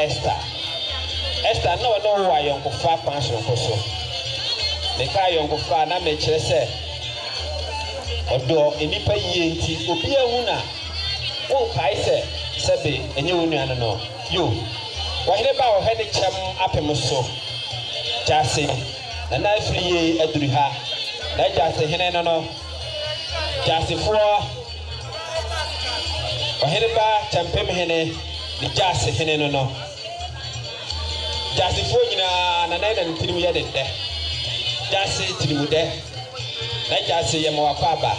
Esther no wa yonkofa kwanso nkoso me ka yonkofa na me kire se odo enipa yie nti obi ehu na o kai se sebe enye wonu ano no yo wa hele ba o hede kyam apem so jase na na afiriye aduru ha na jase hene no jase fo wa hele ba champem hene ni jase hene no jase fo nyina na na ntirimu ye de jase tirimu de na jase ye mo akwa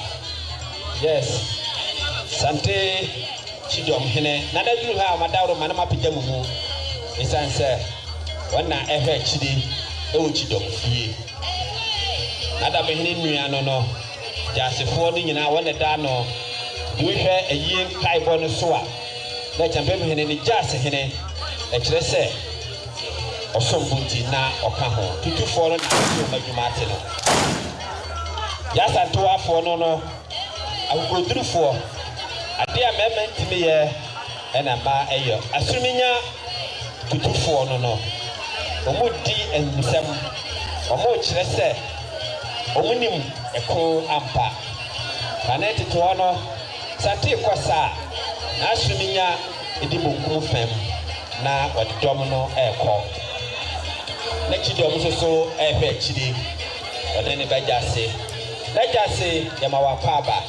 yes sante chidom hene na da duru ha madawro mana mapija mu isanse wana ehwe chidi ewo chidom fie na da be hene nua no jase fo no nyina wana da no duhwe ayie kaibo no so a na chambe hene ni jase hene e kire se osombuti na oka ho tutufo no na so madwuma ate no ya santo afo no agodurufo ade a mementi me ye ena ma eyo asuminya tutufo no omudi ensem omo kire se omunim eko ampa kaneti to no sate kwasa na asuminya edibonkum fam na wadidom no eko na chidom so ehwe chidi ode ne bajase najase yama wakaba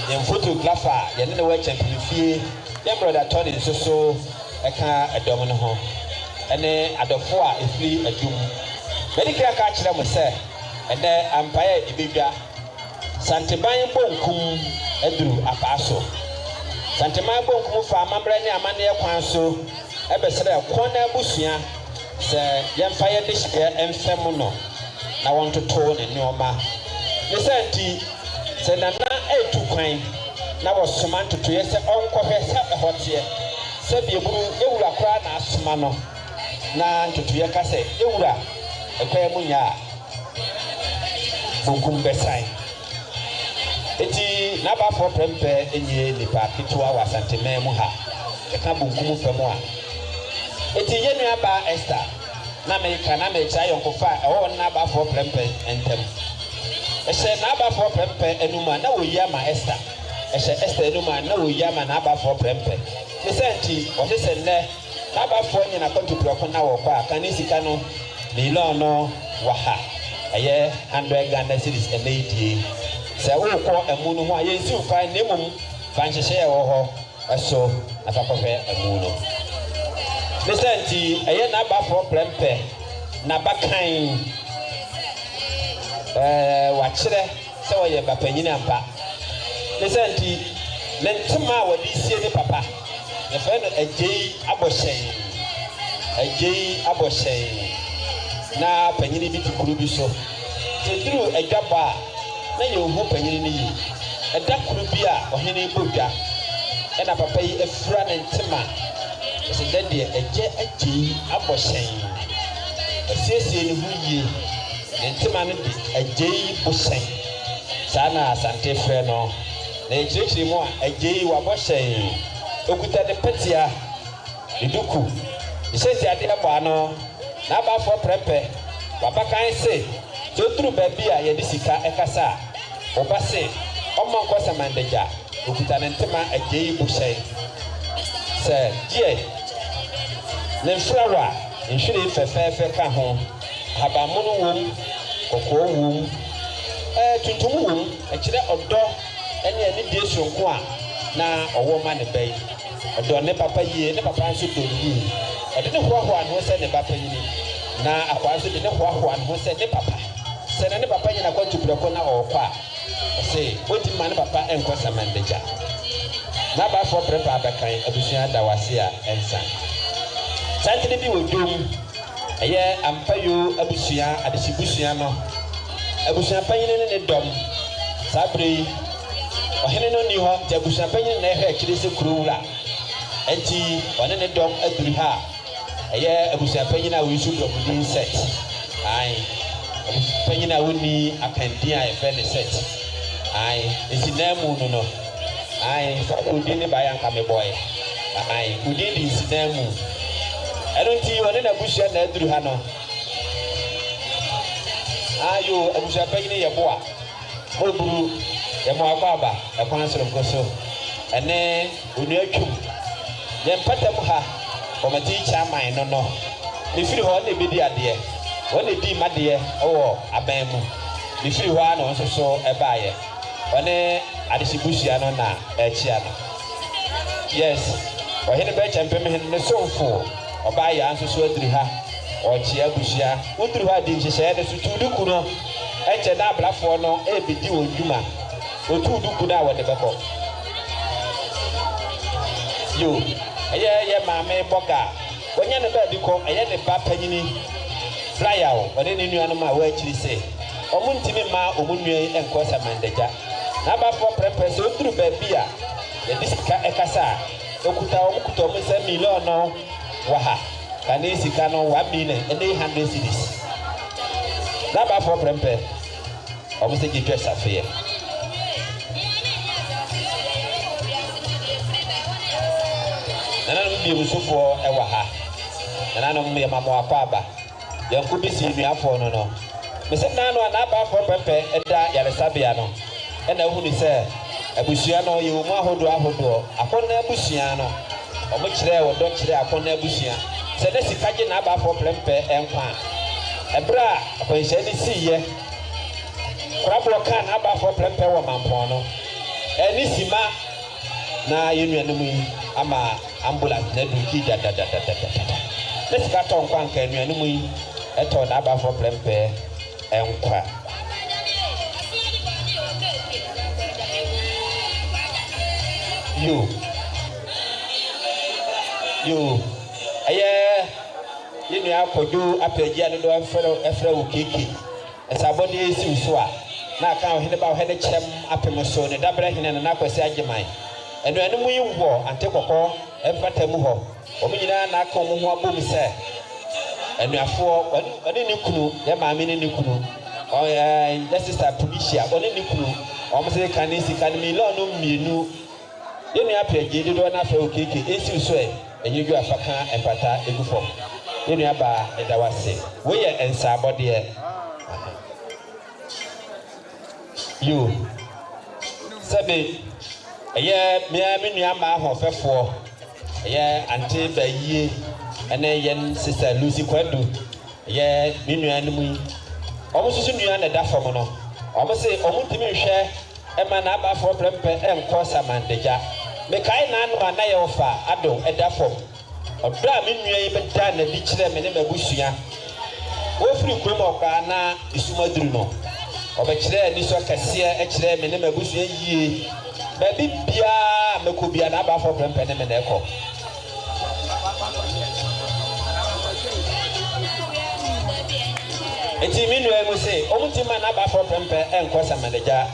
yem photographer yene ne wa champion fie yem brother Tony so eka adom no ho ene adofo a efiri adum medikira ka kire mo se ene ampaye ibedwa santeban bonkum aduru apaso santeban bonkum fa amambre ne amane kwan so ebesere kon na abusua se yemfaye de hye emfem no na wontoto ne nyoma Nisanti se nana etu kwan na wosoma ntoto ye se onkohwe se ehotie se bieburu ewura kra na asoma no na ntoto ye ka se ewura ekwa mu nya funkum besan eti na ba fo prempe enye nipa kitwa wasanteme mu ha e ka bunkum fam a eti ye nua ba Esther na me ka na me cha yonkofa ewo na ba fo prempe entem Eshe na aba for prempe enuma na woyi ama Esther. Eshe Esther enuma na woyi ama na aba for prempe. Mesenti o se ne na aba for nyina kontupro ko na wo kwa kan sika no ni lo no waha. Eye 100 Ghana cedis emeidie. Se wo ko emu no ho aye nsi fa nemum fa nhyehyɛ wo ho eso na fa kɔhwɛ emu no. Mesenti eye na aba for prempe na bakan wachire se woye bapanyina ampa lesanti mentema wadi sie ne papa ne fa no agei aboshen na panyini bi tukuru bi so seduru adwaba na ye ohu panyini ni yi edakuru bi a ohene bodwa na papa yi afura ne ntema se dade agei aboshen asiesie ne hu yi Ntima no bi agei bosen sana asante frɛ no na ekyirikiri mu a agei wabɔhyɛn okuta de petia eduku isesi ade aba ano na abafo prɛpɛ wabakan se toturu baabi a yɛde sika ɛkasa oba se ɔmɔ nkɔsa mandagya okuta ne ntema agei bosen sɛ die ne mfrawa nhwere fɛfɛɛfɛ ka ho habamono wom kokoo wom tuntum wom ekire odo ene ani die sonko a na owo ma ne bai odo ne papa yie ne papa nso do yie ode ne hoahoa ne ho se ne papa yini na akwa nso de ne hoahoa ne ho se ne papa se ne papa yina kwa tubreko na okwa se odi ma ne papa enko samandagya na ba fo prepa abakan abusua dawase a ensan santene bi wodom eye ampayo abusua adesibusua no abusua panyine ne dom sabre ohene no ni ho te abusua panyine na ehwe akire se kurowura enti one ne dom aduru ha eye abusua panyine a wisu dom din set ai panyine a woni akandin a efe ne set ai enti na mu no ai fa odi ne ba yanka me boy ai odi di sinamu ɛno nti ɔne na busua na aduru ha no ayo abusua panyin yɛ boa moburu yɛ mo akɔ aba ɛkwan soronko so ɛne onua twum yɛ mpata mu ha ɔmati chairman no mefiri hɔ na ebedi adeɛ wɔn edi madeɛ ɛwɔ aban mu mefiri hɔ na nso so ɛbaayɛ ɔne adesibusua no na ɛkyia no yes ɔhene bɛ kyɛmpem hene ne sonfo ɔbaayɛ nso so aduru ha ɔkyia busua woduru hɔ adi nhyehyɛeɛ no so tuuduku no ɛkyɛ na abrafoɔ no ɛbɛdi wɔn dwuma otuuduku no a wɔde bɛkɔ yo ɛyɛ yɛ maame bɔga wɔnyɛ ne baabi kɔ ɛyɛ ne ba panyini flyer o ɔne ne nuanom a wɔakyiri sɛ ɔmo ntimi ma ɔmo nua yi ɛnkɔ samandagya na abafoɔ prɛprɛ sɛ oduru baabi a yɛde sika ɛkasa a okuta ɔmo nsa million no wɔ ha kane sika no 1 million ɛne 100 cedis na abafoɔ prɛprɛ ɔmo sɛ gye dress afeɛ nananom biemusofoɔ ɛwɔ ha nananom yɛ mamo akɔ aba yɛnko bi si nnuafoɔ no mesɛ nano a n'abafoɔ pɛpɛ ɛda yaresabea no ɛna ehunu sɛ abusua no yɛ wɔn ahodoɔ akɔnna abusua no ɔmo kyerɛ wɔdɔ kyerɛ akɔnna abusua sɛ ne sika gye n'abafoɔ pɛpɛ ɛnkwa ɛbrɛ a akɔnhyɛ ne si yɛ korabɔ kaa n'abafoɔ pɛpɛ wɔ mampɔn no ɛne sima na yɛ nuanom yi ama ambulance na duki dadadadadada ne sika tɔ nkwa nka nuanom yi ɛtɔ n'abafoɔ pɛpɛ ɛnkwa yo ɛyɛ yɛ nua akɔdwo apɛgya no do ɛfrɛ wo keke ɛsabɔde esi so a na aka ɔhene ba ɔhene kyɛm apem so ne dabere hene na nakwasi agyeman ɛnuanom yi wɔ ante kɔkɔ ɛmfata mu hɔ wɔn nyinaa na aka wɔn ho abom sɛ ɛnuafoɔ ɔne ne kunu yɛ maame ne ne kunu ɔyɛ yɛ sista polisia ɔne ne kunu wɔn sɛ ka ne sika ne million no mmienu yɛ nua apɛgya dodoɔ na afɛ wo keke esi so ɛnyɛ dwa afaka ɛfata egu fam yɛ nua ba ɛda wase wɔyɛ nsaabɔdeɛ yo sɛbe ɛyɛ mmea me nua ma ahɔfɛfoɔ ɛyɛ ante bayie ɛne yɛn sister Lucy Kwadu ɛyɛ me nua no mu yi ɔmo soso nua na da fam no ɔmo se ɔmo ntumi nhwɛ ɛma na abafoɔ prɛmpɛ ɛnkɔ samandagya mekae na ano ana yɛ ɔfa ado ɛda fam ɔdɔ a me nua yi bɛda na bi kyerɛ me ne m'abusua wɔfiri kurom ɔkɔa na esumaduru no ɔbɛkyerɛ ni so kɛseɛ ɛkyerɛ me ne m'abusua yie baabi biara mɛkɔ bia na abafoɔ prɛmpɛ ne me na ɛkɔ enti me nua mu se ɔmo ti ma na abafoɔ prɛmpɛ ɛnkɔ samandagya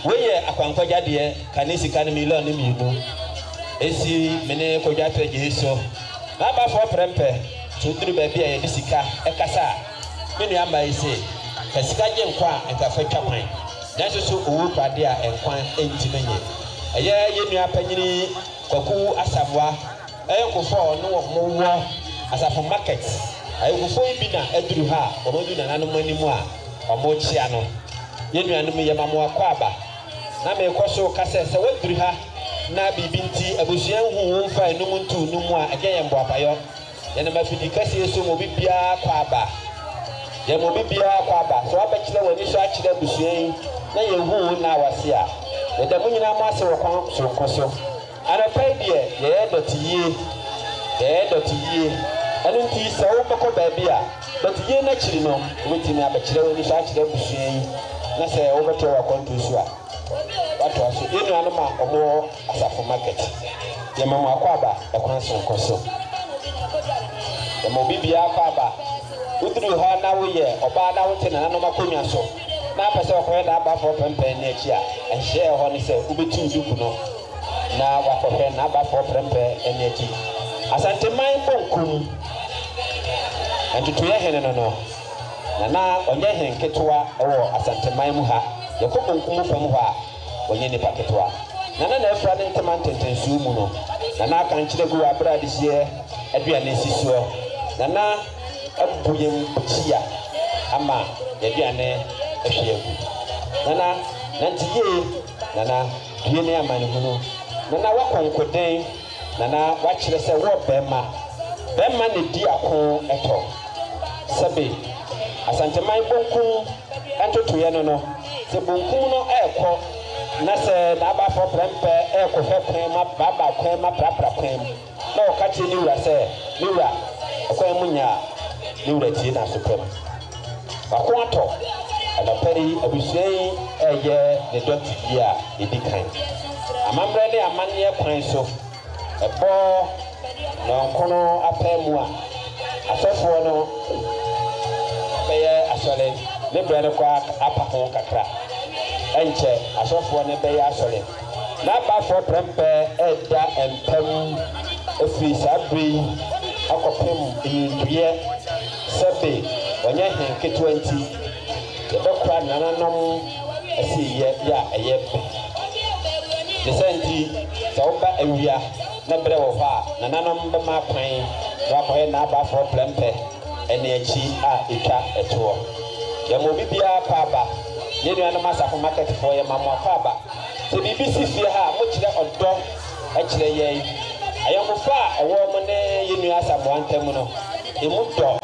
wɔyɛ akwankɔgyadeɛ kane sika ne million ne mmienu esi me ne kɔdwa pɛgye so na abafoɔ prɛmpɛ tuduru baabi a yɛde sika ɛkasa me nua ma yi se ka sika gye nkwa a nka fa twa kwan nanso so owu pade a nkwan ɛntimi nye ɛyɛ yɛ nua panyini kwaku asamoa ɛyɛ nkɔfoɔ no wɔ wɔ asafo market ɛyɛ nkɔfoɔ yi bi na aduru ha a wɔn adu nananom anim a wɔn kyia no yɛ nuanom yɛ mamoa kɔ aba na mekɔ so kasa sɛ waduru ha na biribi nti abusua nhu mfa enum ntu num a ɛgɛ yɛ mboapayɔ yɛn ma fidi kɛseɛ so mo bibia kɔ aba yɛn mo bibia kɔ aba so abɛkyerɛ wɔ ni so akyerɛ abusua yi na yɛn hu na awase a yɛda mo nyinaa mo ase wɔ kwan soronko so anɔpɛ deɛ yɛyɛ dɔte yie ɛno nti sɛ wobɛkɔ baabi a dɔte yie n'akyiri no wobɛtumi abɛkyerɛ wɔ ni so akyerɛ abusua yi na sɛ wobɛtɔ wɔ akɔnto so a wato aso yɛ nuanom a ɔmo asafo market yɛ mamu akɔ aba ɛkwan soronko so yɛ ma obi bia akɔ aba woduru hɔ na woyɛ ɔbaa na wote nananom akonnwa so na apɛ sɛ ɔkɔyɛ na abafoɔ pɛmpɛn no akyi a ɛnhyɛ hɔ ne sɛ wobɛtu duku no na wakɔhwɛ na abafoɔ pɛmpɛn no akyi asanteman bonkum ntotoyɛ hene no na ɔnyɛ hene ketewa ɛwɔ asanteman mu ha yɛkɔ bonkum fam hɔ a ɔnyɛ nipa ketewa na ɛfra ne ntema ntentensuo mu no na aka nkyerɛ gu abra de hyeɛ aduane si soɔ nana abuyem chia ama yaduane ahwiegu nana nantiye nana duene amane hunu nana wakonkoden nana wachire se wo bema ne di akon eto sabe asanteman bonkum antotoye no se bonkum no ekọ na se na aba fo prempe ekọ hwekwen ma baba kwen ma prapra kwen na o kache ni wura se ni wura akwan munya ni wura tie na sopem akon ato adapari abusuai eye ne doti bia edikan amambre ne amanne kwan so ebo na nkono apemu a asofo no beye asole ne brere kwa apa ho kakra enche asofo ne beye asole na ba fo prempe eda empem efri sabri akopem yindue sebe onye henke 20 yebekra nananom asiye ya eyebe desenti sauba ewia na brɛ wɔ hɔ a nananom bɛma kwan na akɔyɛ n'abafoɔ plɛmpɛ ɛne akyi a etwa ɛtoɔ yɛma obi biara paaba yɛn nuanom asafo marketfoɔ yɛma mo paaba sɛ biribi si fie ha a mokyerɛ ɔdɔ ɛkyerɛ yɛn ayɔnkofa a ɛwɔ mo ne yɛn nua asamoa ntam no emu dɔ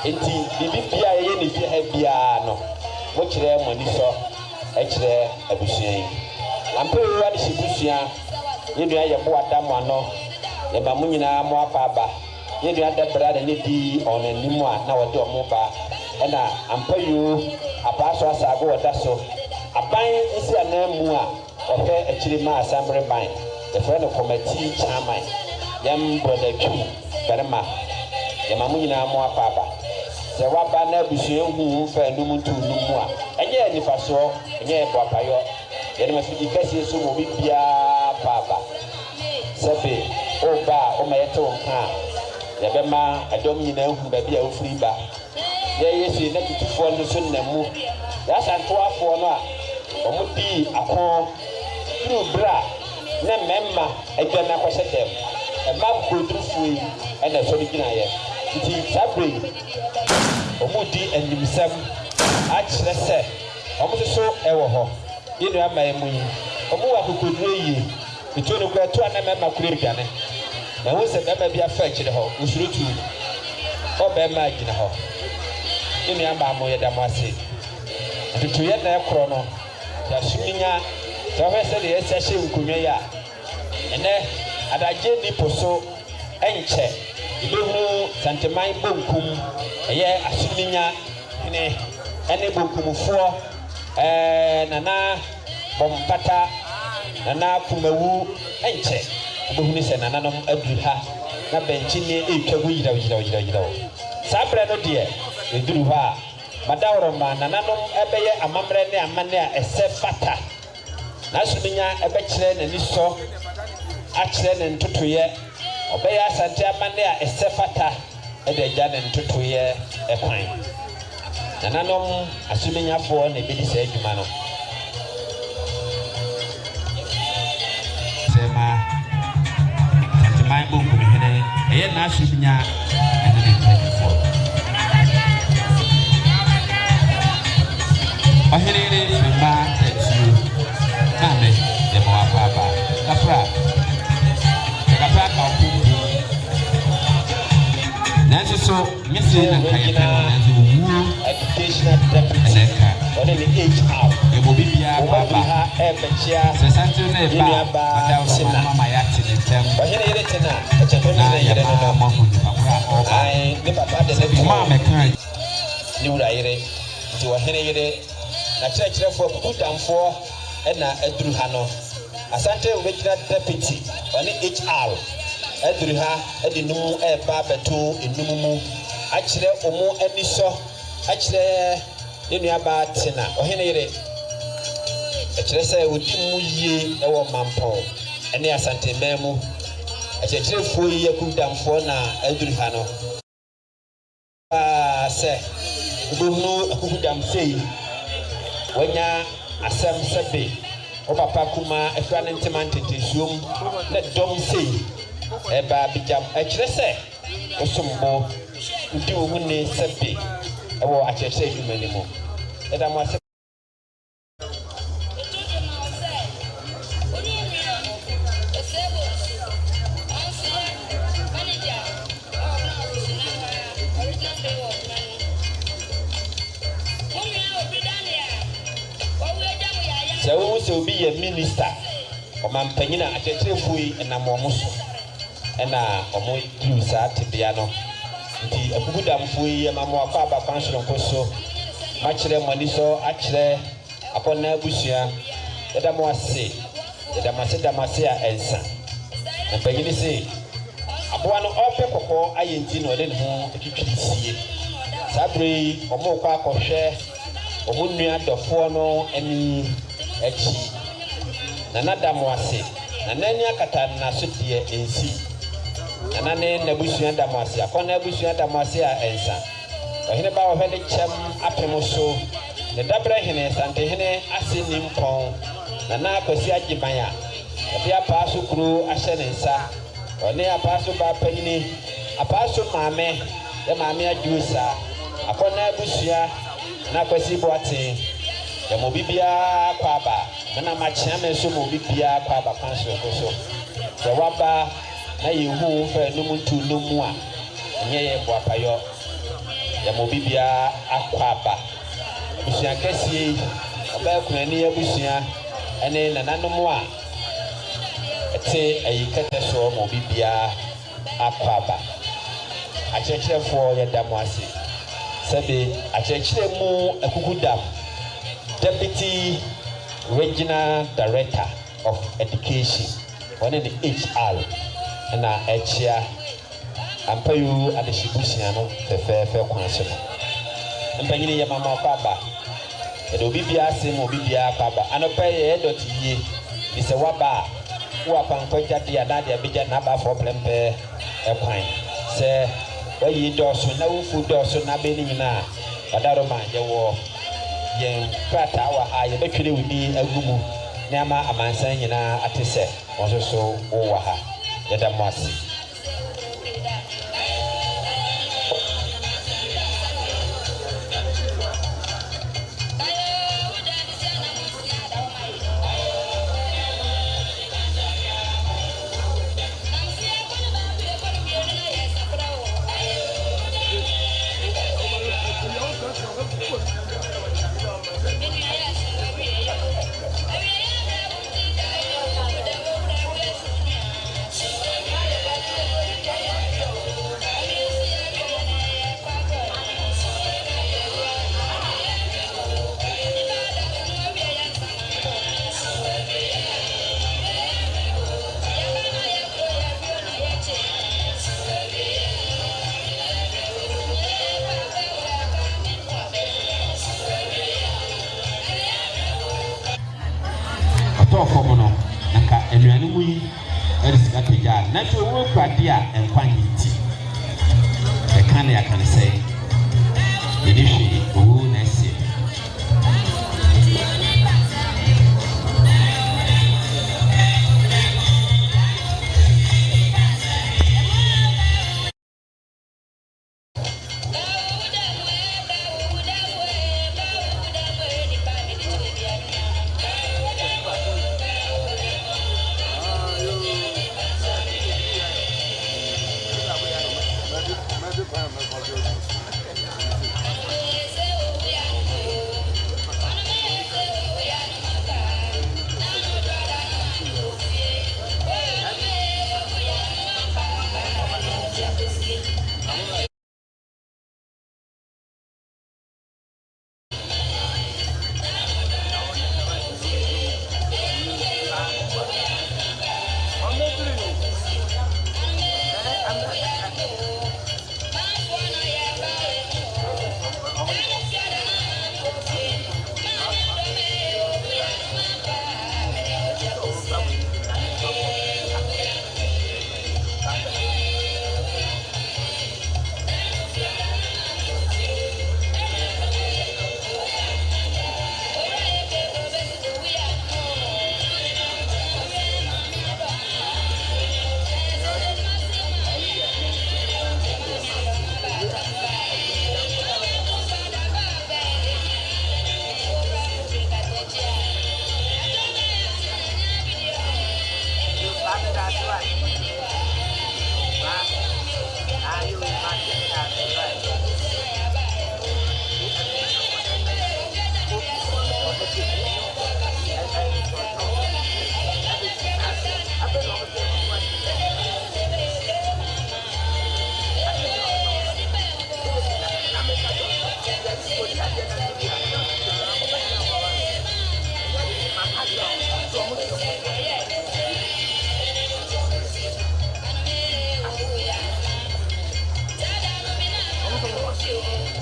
enti biribi biara yɛyɛ ne fie ha biara no mokyerɛ mo ani sɔ ɛkyerɛ abusua yi ampere wa de hyɛ busua yedua ye bo adam ano ye ba mu nyina mo apaba yedua da brada ne di onanim a na wode omo ba na ampayo abaso asago wada so aban isi anamu a ohwe akiri ma assembly ban the friend committee chairman yam brother twi berma ye ma mu nyina mo apaba se waba na busua hu fa num tu num a enye nifaso enye bo apayo ye ma fidi kasi so mo bibia papa sebe oba o mayete won ka ye be ma adom nyina hu ba bia ofri ba ye yesu na tutufo no so namu ya santo afo no a omudi akon tru bra na memma adwana kwose dem e ma kodrufu yi e na so gina ye ti sabre omudi animsam a kyerɛ sɛ omo so e wo ho yenu amaye mu yi omo wa kokodru yi etu no kwa to ana memma kure gane na wo se beba bia fa kyerɛ ho usurutu o be ma gina ho yenu amba mo ye da mo ase tutu ye na ekro no ya suminya to ho se de yesa hye nkonwa ya ene adaje ni poso enche ibehu santeman bonkum eye asuminya ne ene bonkumfo nana bompata nana kumawu enche obohuni se nananom aduru ha na benchi ne etwagu yira sabre no de eduru ha madawro ma nananom ebeye amamre ne amane a ese fata na suminya ebekire nani so akire ne ntotoye obeye asante amane a ese fata edeja ne ntotoye ekwan nananom asuminya fo na ebedi se adwuma no sema my book hene eye na asuminya ene de fo ahirere sema etu kame de mo apapa kafra ka ku nanso so misi na kaye nanso wu educational deputy on the HR e bo bibia baba e bechia sesante na ba madawro mama ya tintem ahirere tena echetoni na yere no mo hu ni papa oba ai ne papa de na bi ma me kan ni wura yere ti wa hene na kyerɛkyerɛfo kudamfo na aduru ha no asante obekira deputy on HR aduru ha edi num eba beto enum mu akyerɛ omo aniso akyerɛ enua ba tena ohene yere akyerɛ sɛ odi mu yie ɛwɔ mampɔ ɛne asante memu akyerɛkyerɛfo yi kudamfo na aduru ha no sɛ obohunu akudamfo wanya asem sebe o papa kuma efra ne ntema ntetesuom na dom sei eba bijam akire se osombo udi wo mu ne sɛbe ɛwɔ akyerɛkyerɛ adwuma no mu ɛda mo ase sɛ wo sɛ obi yɛ minister ɔmampanyin a akyerɛkyerɛfoɔ yi ɛnam ɔmo so ɛna ɔmo diw saa tebea no nti abugudamfoɔ yi ɛma mo akɔ aba kwan soronko so makyerɛ mo ani so akyerɛ akɔna abusua ɛda mo ase damase a ɛnsa na panyin sɛ aboa no ɔpɛ kɔkɔɔ ayɛ nti na ɔde ne ho atwitwi sie saa bere yi ɔmo kɔ akɔhwɛ ɔmo nua dɔfoɔ no ani akyi na nada mo ase na nani akata na so deɛ ensi na ne nabusua da mo ase akɔna abusua da mo ase a ɛnsa ɔhene ba ɔhwɛ ne kyɛm apem so ne dabra hene santehene ase nimpɔn na na akwasi agyeban a ɔde apaa so kuro ahyɛ ne nsa ɔne apaa so ba panyini apaa so maame de maame adwo saa akɔna abusua na akwasi boaten ya mo bibia kwa aba na makyea me so mo bibia kwa aba kan so so sɛ waba na yehu fa no muntu no mu a nyɛ yɛ boapayo ya mo bibia akwa aba busua kɛsie ɔba kunani abusua ɛne nananom a ɛte ayi kɛtɛ so mo bibia akwa aba akyerɛkyerɛfoɔ yɛ da mo ase sɛbe akyerɛkyerɛ mu akukudam Deputy Regional Director of Education, one in the HR, and Echia Ampayu and the Shibusiano, the fair council. And Pagini Yamama Paba, it will be Biasim or Bibia Paba, and a pay Edoti is a Waba, who are Pankoja Dianadia Bija Naba for Plempe, a pine. Say, where ye dosu, no food dosu, Nabinina, Adaroma, your yen krata wa a ye betwere wudi agumu na ama amansan nyina atese wonso so wo wa ha yeda mo ase Fomono, Naka, and Yanui, Eriscapia, natural work idea and quantity. The canny I can say, initially, who next year.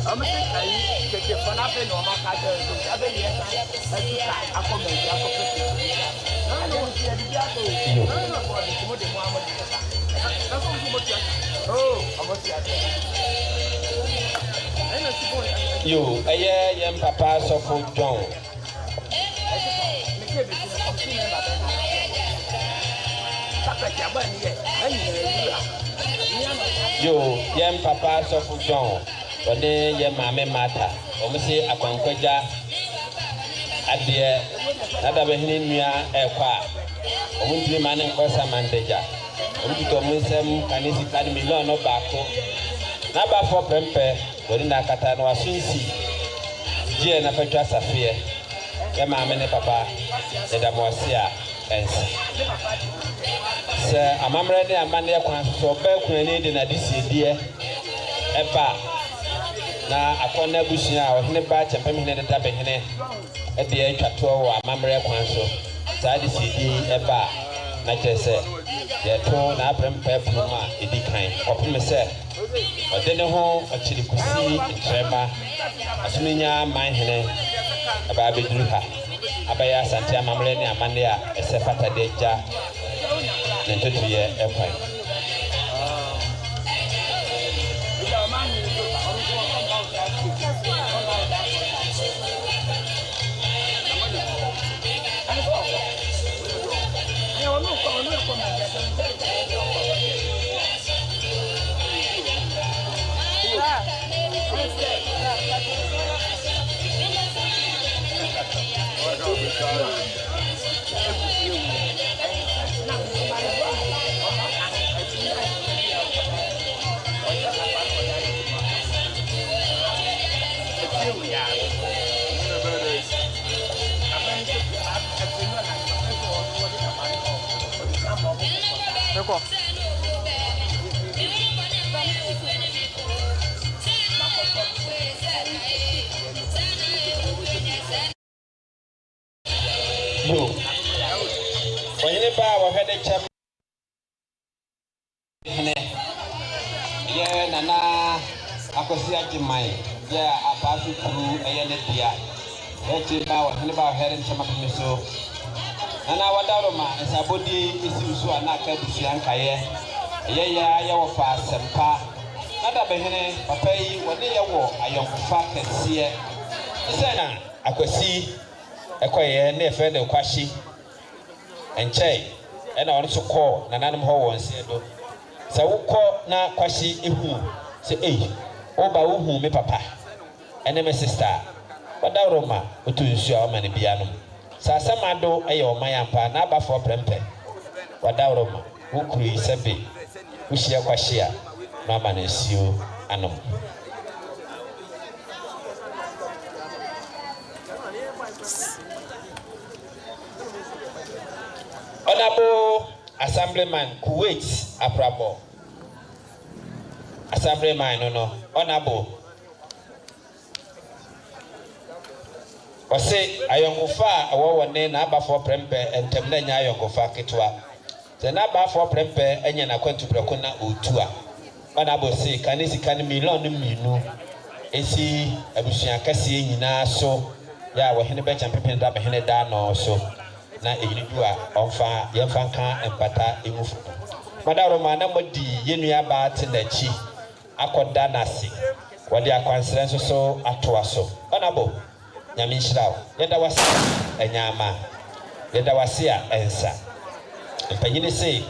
Yo, yem papa suffer John. Yo, yem papa suffer John. When yem mame mata, almost a conqueja at the other Behinia airqua. Omunti man and Cosa Mandeja. Omunti Musem can easy carry me long no backo. Naba for Prempe, Dorina Catano Asunsi. Dear Napetra Safia, Yama Mene Papa, Edamosia, and Sir, a mamma and Mania Quan so bear grenade in a DC dear Eba. Now, upon Nebusia or Hinebat and Pemina Tabehene at the age of 12 Mamre Quanso. Sadi CD Eba, Natese, the tone Abram Pepuma, Eddie Kind, Optimese, or dinner home, a Chilipusi, and Trema, Asminia, Mine, a Baby Druha, Abaya Santa Mamrenia Mandia, a Sefata Deja, and 2 year airplane. No. When you buy a headache, yeah, Nana, I could see at your mind. Yeah, I pass it through a year. Let's see about head and some of me so. And our Daroma is a body is so an actor to Siankaye. Yeah, you fast and pa. Not a behene, Papa, when they walk, a young fat and see it. I could see. Equay near friend of Kwashi and Chay, and I also call Nanam Ho and Sado. So call na Kwashi Ihu, say, eh, Oba Uhu, me papa, and my sister. But Roma, to ensure many piano. Sasamado, ayo, my ampa, naba for Prempe. What Roma, who create Sabi, who share Kwashia, Mamma is you, Anum. Honorable Assemblyman Kuwait Aprabo. Assemblyman, no, Honorable. I say, I am go far, a woman named Abba for Prempe and Temnanya go far Kitwa. The Naba for Prempe and Yana Quentu Bracona Utua. Honorable say, can he can me long minu? Is he a Bushia Cassie in our so? Ya wa hene be champion da be hene da no so na eyidu a onfa ye fanka empata emufu madaro ma na modi yenua ba te na chi akoda nasi wode akwansere nso so atoa so onabo nyame nhirawo yeda wase enyama yeda wase a ensa mpanyine sei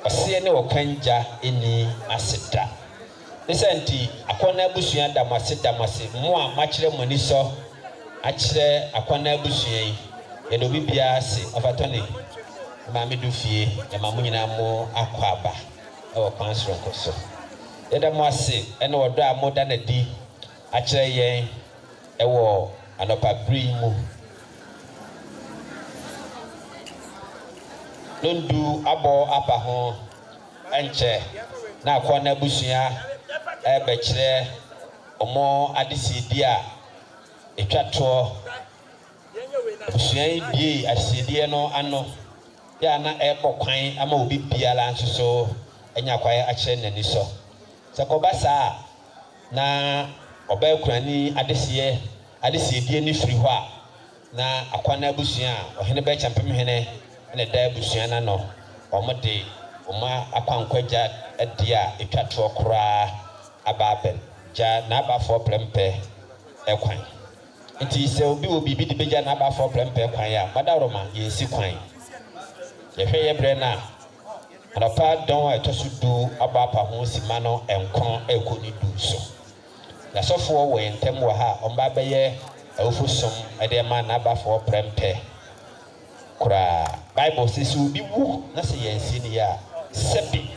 ɔse ne okanja eni aseda nesenti akona abusua da mase mo a machire moni so achire akwana abusua yi yedo bibia ase afatoni ma medu fie ya mamunyina mo akwaba e wo kwansoro koso yeda mo ase ene wodo a moda na di achire yen e wo anopa bri mu nondu abo apa ho enche na akwana abusua e be kire omo adisi di a etwato busuan bi asidie no ano ya na ekokwan ama obi biala nso so enya kwae a kire nani so sakoba saa na ɔbɛkurani adesie die ni firi hɔ a na akwana abusua ɔhene bɛ champem hene ne da abusua na no ɔmode ɔma akwankwagya adi a etwa to koraa ababen ja na abafo prempɛ ɛkwan nti sɛ obi wɔ bibi de begya na abafo prempɛ kwan a madaroma yɛnsi kwan yɛhwɛ yɛbrɛ na anapa dɔn a ɛtɔ so du abapa ho sima no ɛnkɔn ɛkɔ ni du so yasɔfoɔ wɔ yɛn ntɛm wɔ ha ɔmba bɛyɛ awufo som ɛde ma na abafo prempɛ koraa bible sɛ sɛ obi wu na sɛ yɛnsi ni a sɛbi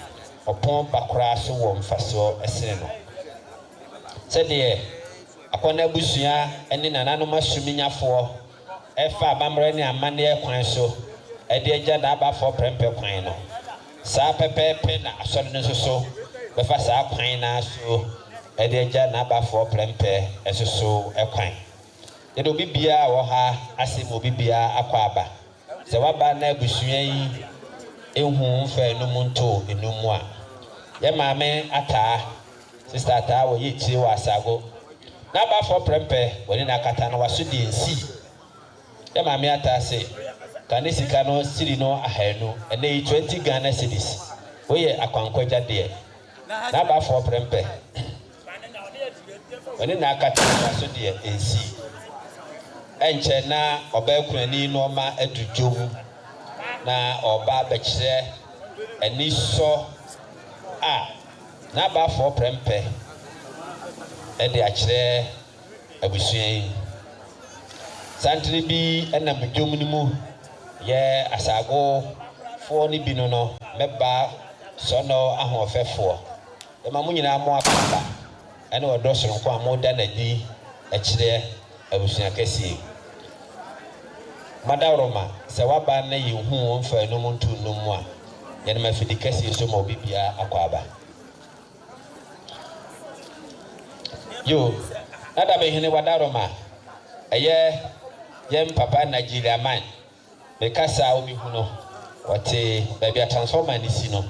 ɔpɔn bakora so wɔ mfasoɔ ɛsene no sɛdeɛ akɔna abusua ɛne nananom asuminyafoɔ ɛfa abammerɛ ne amanneɛ kwan so ɛde agya na abafoɔ prɛmpɛ kwan no saa pɛpɛɛpɛ na asɔre no nso so bɛfa saa kwan na so ɛde agya na abafoɔ prɛmpɛ ɛso so ɛkwan yɛde obi biara wɔ ha asɛm obi biara akɔ aba sɛ waba na abusua yi ehu mfa enum nto enum a yɛ maame ataa sister ataa wɔ yɛ tiri wɔ asago na abafo prɛmpɛ wɔne na akata no waso de nsi yɛ maame ataa sɛ kane sika no siri no ahanu ɛnɛ yi 20 Ghana cedis wɔyɛ akwankwagya deɛ na abafo prɛmpɛ wɔne na akata no waso deɛ nsi ɛnkyɛ na ɔbɛkurani no ɔma adudwom na ɔba bɛkyerɛ ani sɔ a na abafo prɛmpɛ ɛde akyerɛ abusua yi santere bi ɛnam dwom no mu yɛ asago foɔ ne bi no mɛba sɔnɔ ahoɔfɛfoɔ ɛma mo nyinaa mo akaba ɛne ɔdɔ soronko a mo da n'adi akyerɛ abusua kɛseɛ madaroma sɛ waba na yɛhu wɔn mfa enum nto num mu a yɛnam afidi kɛseɛ so ma obi biara akɔ aba yo nada behene wadaroma ɛyɛ yɛn papa Nigeria man mekasa obi hu no wɔte baabi a transformer ne si no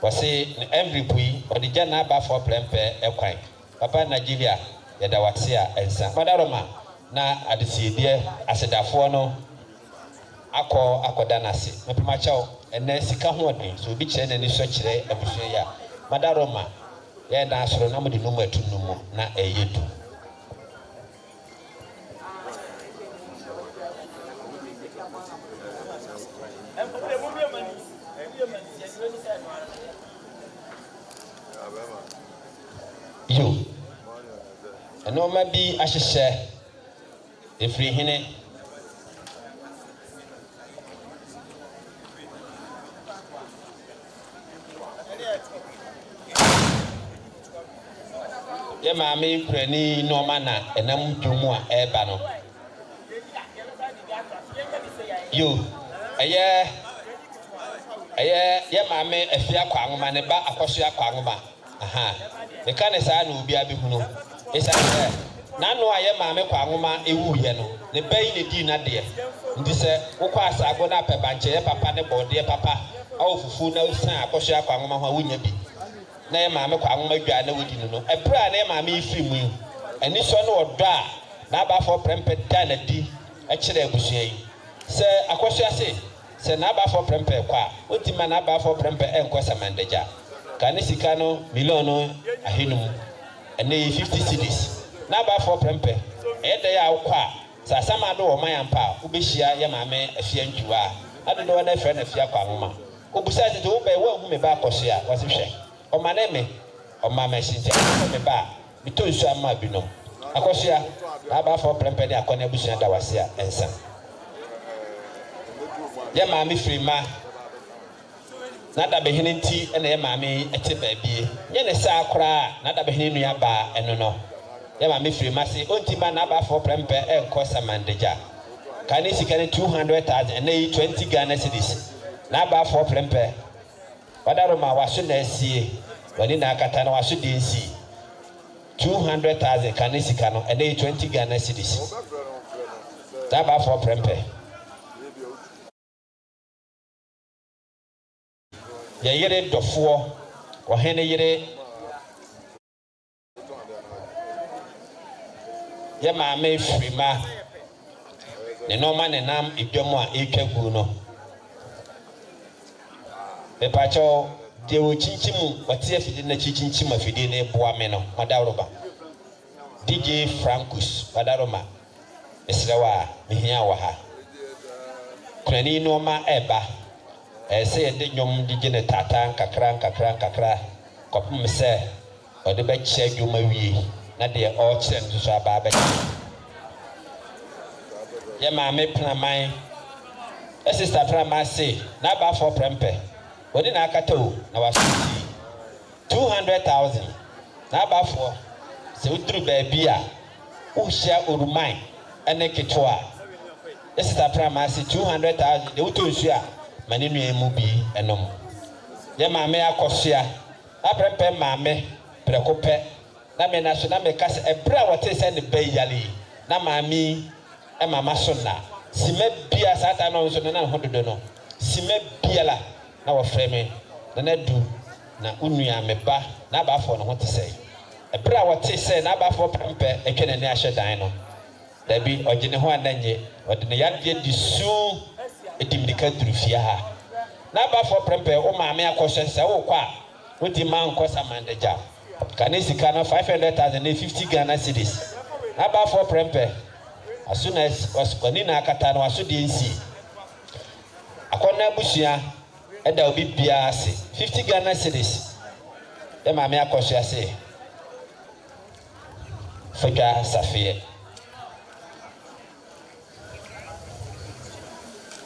wɔse every pui ɔde gya na abafo prɛmpɛ ɛkwan papa Nigeria yɛda wɔte a ɛnsa wadaroma na adesiedie asedafoɔ no akɔda n'ase mepemakyɛw ɛnɛ sika ho ɔden so obi kyerɛ n'ani so kyerɛ abusua yi a madaroma yɛ da asoro na mo de num atu num mu na ɛyɛ du yo ɛnɔɔma bi ahyehyɛ efiri hene yɛ maame kurani nɔɔma na ɛnam dwom a ɛreba no yo ɛyɛ yɛ maame afi akɔ anwoma ne ba akɔso akɔ anwoma aha meka ne saa na obi abɛhu no ɛsiane sɛ n'ano a yɛ maame kɔ anwoma ewuyɛ no ne ba yi ne dii n'adeɛ nti sɛ wokɔ asago na apɛ bankyɛ yɛ papa ne bɔɔdeɛ papa awɔ fufu na osan akɔso akɔ anwoma ho a wonya bi na yɛ maame kɔ anwoma dwa na wodi no no ɛpere a na yɛ maame yi firi mu yi ani sɔ no ɔdɔ a n'abafo prɛmpɛ da n'adi ɛkyerɛ abusua yi sɛ akɔso ase sɛ n'abafo prɛmpɛ kɔ a oti ma n'abafo prɛmpɛ ɛnkɔ samandagya ka ne sika no million no ahenum ɛnɛ yi 50 cedis n'abafo prɛmpɛ ɛyɛ dɛ yɛ akɔ a sɛ asam ado wɔ man ampa a wobɛhyia yɛ maame afia ntwiwa a adodoɔ no afɛ na afia kɔ anwoma obusa tete wobɛ wɔahu me ba akɔso a wɔse hwɛ ɔma ne me ɔma mɛhyinti akɔ me ba a metɔ nsu ama binom akɔso a n'abafo prɛmpɛ ne akɔ ne abusua da wase a ɛnsa yɛ maame firi ma nada behene nti ɛna yɛ maame ɛte baabie nyɛ ne saa koraa nada behene nua baa ɛno no yɛ maame firi ma se onti ma n'abafo prɛmpɛ ɛnkɔ samandagya ka ne sika ne 200,000 ɛnɛ yi 20 Ghana cedis n'abafo prɛmpɛ wadaroma waso na asie wɔne na akata na waso de nsi 200,000 ka ne sika no ɛnɛ yi 20 Ghana cedis n'abafo prɛmpɛ yɛ yere dɔfoɔ ɔhene yere ye maame frima ne noma ne nam idwom a etwa gu no bepacho de wo chinchimu wate afidi na chinchim afidi na eboa me no madawroba DJ Frankus badaroma esrewa mehia wa ha kunani noma eba se de nyom de gene tata nkakra kopum se ode be che dwuma wie na de o kire nso aba ba ye maame plaman sister plaman say na ba for prempe odi na akata o na wasuti 200,000 na ba for se udru ba bia o hia oruman ene ketwa sister plaman say 200,000 de uto nsu a mane nuemu bi enom ye maame akosua aprempe maame prekope na me na so na me kase ebra wote se ne bayali na maami e mama so na sime bia sata no so na hododo no sime bia la na wo freme na du na unua me ba na ba fo no hote sei ebra wote se na ba fo prempe etwene ne ahye dan no da bi ogene ho ananye ode ne yade di su etimdika durufia ha na ba fo prempe o maame akoshe se wo kwa wodi man kosa mandeja kanisika na 500,000 na 50 Ghana cedis na ba fo prempe as soon as was kwanina akata na waso de nsi akona busua eda obi bia ase 50 Ghana cedis e maame akoshe ase fika safie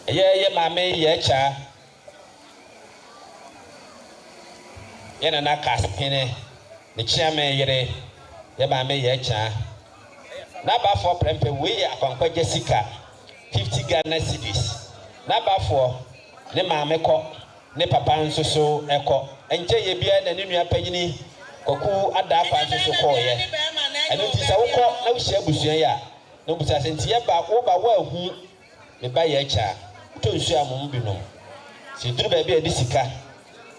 ye maame ye cha yana na kaspene ne chiame yere ye maame ye cha na ba for prempe we akwankwa Jessica 50 Ghana cedis na ba for ne maame ko ne papa nso so eko enje ye bia na ne nua panyini koku ada afa nso so ko ye eno ti sa wokọ na wo hia busua ya no busa senti ye ba wo ba wa hu me ba ye cha to nsu amom binom si duru ba bia di sika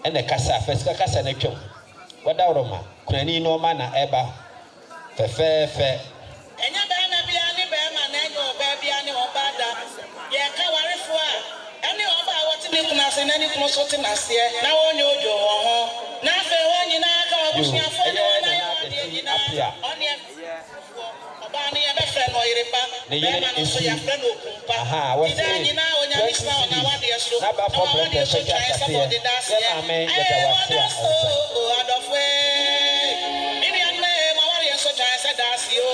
ene kasa fesika kasa na twom wada oroma kunani no ma na eba fefefe enya ba na bia ni ba ma na enyo ba bia ni obada ye ka warefo a ene oba wote ni kuna se na ni kuno so te na se na wonye ojo ho na fe wonyi na ka obusua fo na na apia oba ni ye be fre no irepa be ma no so ya fre no kumpa aha wo se ni na onya misma ona wade so na ba for problem se ka se ye maame ye da wase a adofwe ni anme ma ware so try se dasi o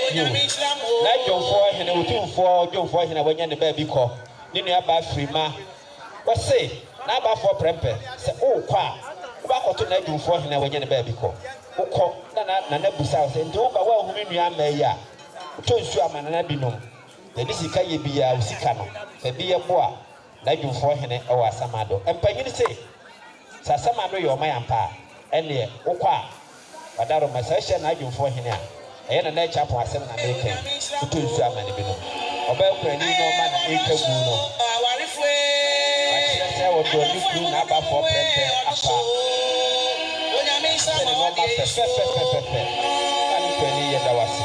onya misma o na jonfo hene otumfo jonfo hene wanya ne ba bi ko ni nua ba frima wo se na ba for prempe se o kwa ba ko to na jonfo hene wanya ne ba bi ko ukọ na busa se nti wo ba wa humi nua mai ya to nsu amana na binom de sika ye bia usika no fa bi ye bo a na dwumfo hene e wa samado empanyini se sa samado ye o ma yampa ene ukọ a wadaro masahye na dwumfo hene a eye na na chapo asem na meke to nsu amana binom oba kwani no ma na eka gu no awarifwe ba se wo do ni ku na ba fo pepe apa Sani mama pepe kani kwani ye dawasi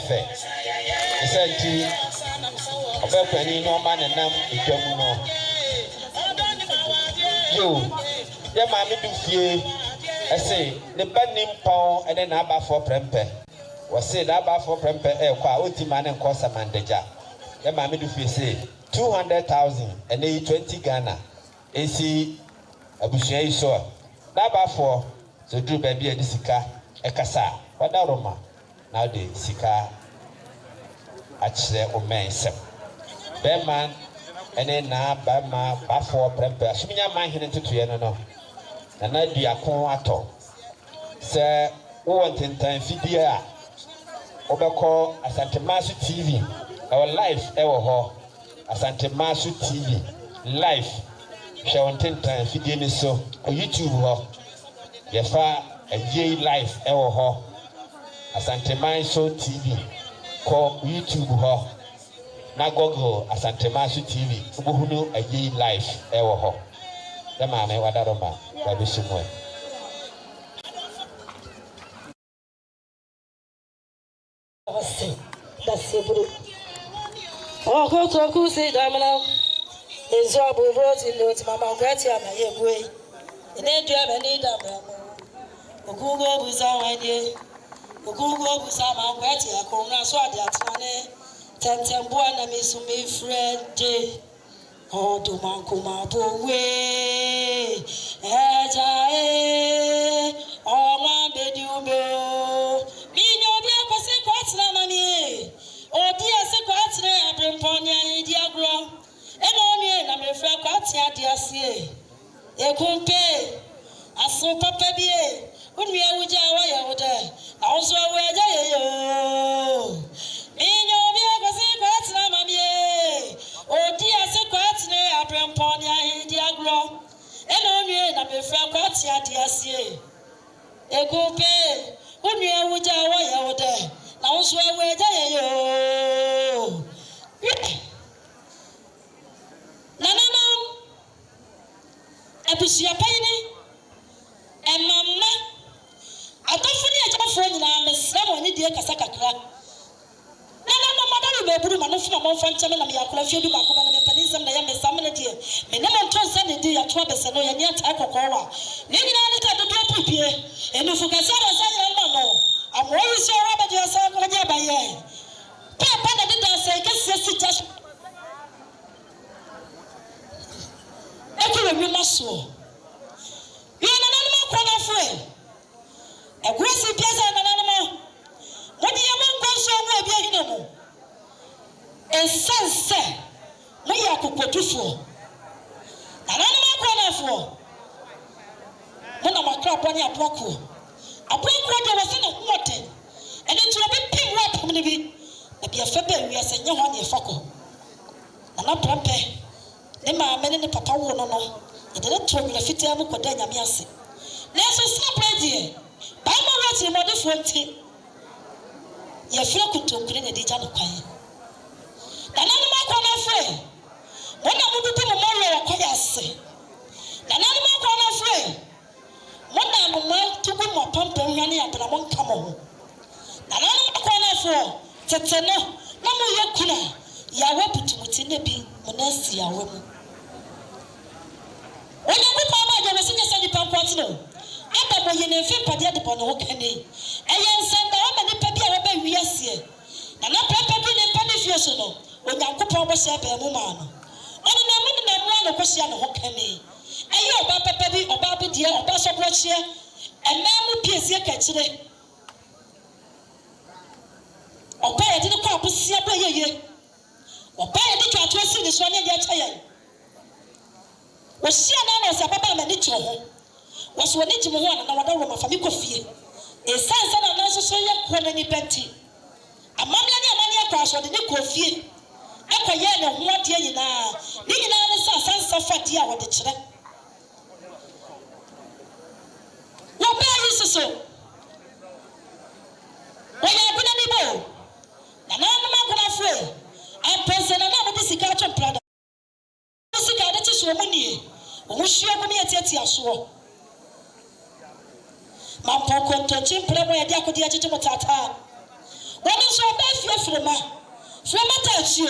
efe isenti obekani no ma ne nam edwamu no yo ye ma me du fie ese ne ba nimpon ene na aba for prempe wo se da aba for prempe kwa otima ne nko samandeja ye ma me du fie se 200,000 ene 20 Ghana esi abushia yi so da aba for so dru ba bia di sika ekasa wada roma na de sika achire o mensem be man ene na ba ma ba for prempe asumnya man hene tutuye no na duakon ato se wo ntentan fidie a obekọ Asante Masu TV our live ewo ho Asante Masu TV live hwe ntentan fidie ni so o YouTube ho ye fa ajay live ewo ho Asante Masu TV ko YouTube ho na Google Asante Masu TV obohunu ajay live ewo ho ya maame wadaroma babishimwe Dasebru Oko toku si damna Ezo abubroti loti mama ngati amayegwe Ine dua beni damna Okugo buza wanye Okugo buza mangati akonga so ade atane Temtembua na misumi friend Odo mankuma bowe Ejae Oma bediume Minyo bia kwase kwatina mami Odi ase kwatina abremponya idiagro Eno mi na mefra kwatia diasie Ekumpe Aso papa bie Unwi awuja wa ya wode Na ozo weja yeyo Minyo bia kwase kwatina mami Odi ase kwatina abremponya idiagro Eno mi na mefra kwatia diasie Ekumpe Unwi awuja wa ya wode Na ozo weja yeyo Nananam Abusia paini Emama Atofuni ajafo nyina mesramo ni die kasa kakra Nananam madaru beburu manofuma monfa ncheme na yakura fie du makoma na mepanisem na ya mesam na die menema ntonsa ne die yato bese no yanya ta kokowa ni nyina ne ta dodo pipie enufu kasa na sa nyina no amoyi so raba de asa ko nya baye papa na de da sai kase si just Ekuru mi maso. Yo nananum kwa na fre. Egwesi pieza nananum. Modi yemo ngonso wo bia hine mo. Ensanse. Mo ya kokotufo. Nananum kwa na fo. Mo na makra boni aboko. Aboko de wose na hote. Ene turo be pim wa pam ne bi. Na bia fa ba wi ase nye ho ne fako. Na prampe. Ne maame ne papa wo no no ede ne tro nwura fitia mu koda nyame ase na so sabredi ba mo rati mo de fonti ye fira kutonkure ne dija no kwan na nanu makọ na fre mo na mo dutu mo mo kwaya ase na nanu makọ na fre mo na mo ma tugu mo pampam hwane ya bra mo nka mo ho na nanu makọ na fre tete no na mo ye kuna ya wabutumuti ne bi mo na si ya wo mu Oya ku pa ma je wesinya sani pankwati no. Aba mo ye ne fi pade de bono ho kane. Eye nsanda o ma ne pa bia wo ba wiase. Na na papa bi ne pa ne fie so no. Onyankopon bo hye ba mu ma no. Ono na mu na mu na ko hye no ho kane. Eye oba papa bi oba bi de oba so bro hye. Ema mu piesie ka kire. Oba ye de ko abusia ba yeye. Oba ye de twa twa si ni so ne ye chaye. Wosia na na se papa ma ni kire ho woso ni gime ho na wada wo mafa mi kofie esansa na na so ye ko na ni benti amamla ni amani akwa so de ni kofie akoye na ho ade nyina ni nyina ne sa sansa fati a wo de kire wo ba yi so wo ya kuna ni bo na na ma kuna fre am pense na na mo de sika to prada sika de ti so mu nie Omushia mu ne etieti aso. Mampo kontonchi mpremo ya dia kodi agije motata. wɔne nso ɔbɛafie frɛma taakyi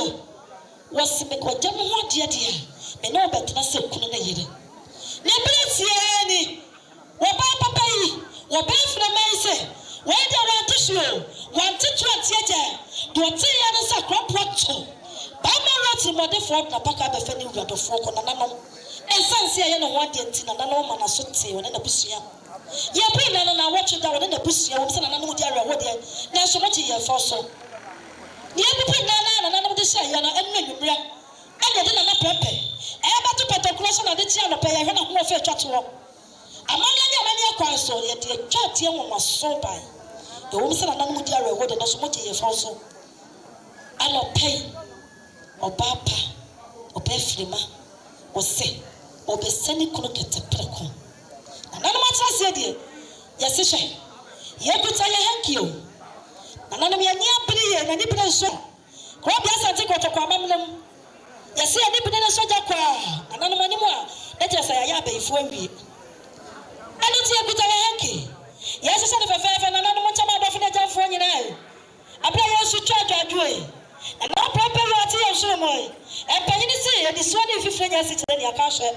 wɔse mekɔgya mo ho adeɛ me ne wɔbɛtena sɛ kunu no yere ne berɛ tiaa ni wɔbaa papa yi wɔbɛa frɛma yi sɛ wɔde wɔnte so wɔnte to ateɛ gya deɛ ɔteeɛ no sɛ akorɔpoɔ to baama wɔte mmɔdefoɔ na paka bɛfɛ ne wuradofoɔ kɔ nananom ɛnsan sɛ ɛyɛ ne ho adeɛ nti nananom ma naso tee wɔne n'abusua yɛbere na no na wɔtwe da wɔne n'abusua wɔm sɛ nananom de awerɛhodeɛ nanso mogye yɛmfa so yɛbere na nananom de hyɛ yɛ no ɛno anwummerɛ ɛne de nana pɛpɛ ɛbɛto pɛtɛkorɔ so na de kyea nɔpɛ yɛhwɛ na ho ɔfɛ atwa to hɔ amane ne amane akwan so yɛde atwa ateɛ nwɔmaso bae ɛwɔm sɛ nananom de awerɛhodeɛ nanso mogye yɛmfa so anɔpɛ ɔbaa pa ɔbaa firima ɔsɛ ɔbɛsɛne kunu kɛtɛprɛko nananom akyerɛ aseɛ deɛ yɛse hwɛ yɛkuta yɛ hanki o nananom yɛnye abere yɛ n'ani bere nso kɔɔ bia sante kɔtɔkɔ amamnam yɛse yɛne bere no so gya kɔ a nananom anim a na kyerɛ sɛ yɛayɛ abayifoɔ awie ɛno nti yɛkuta yɛ hanki yɛhyehyɛ no fɛfɛɛfɛ nananom nkyɛm adɔfo no agyamfoɔ nyinaa aberɛ yɛnso twa adwadwoe ɛna ɔprɛpɛ wɔ ate yɛ nsoro mɔ ɛmpanyini se yɛde soɔ ne mfifire nyɛ asi kyerɛ ne aka hwɛ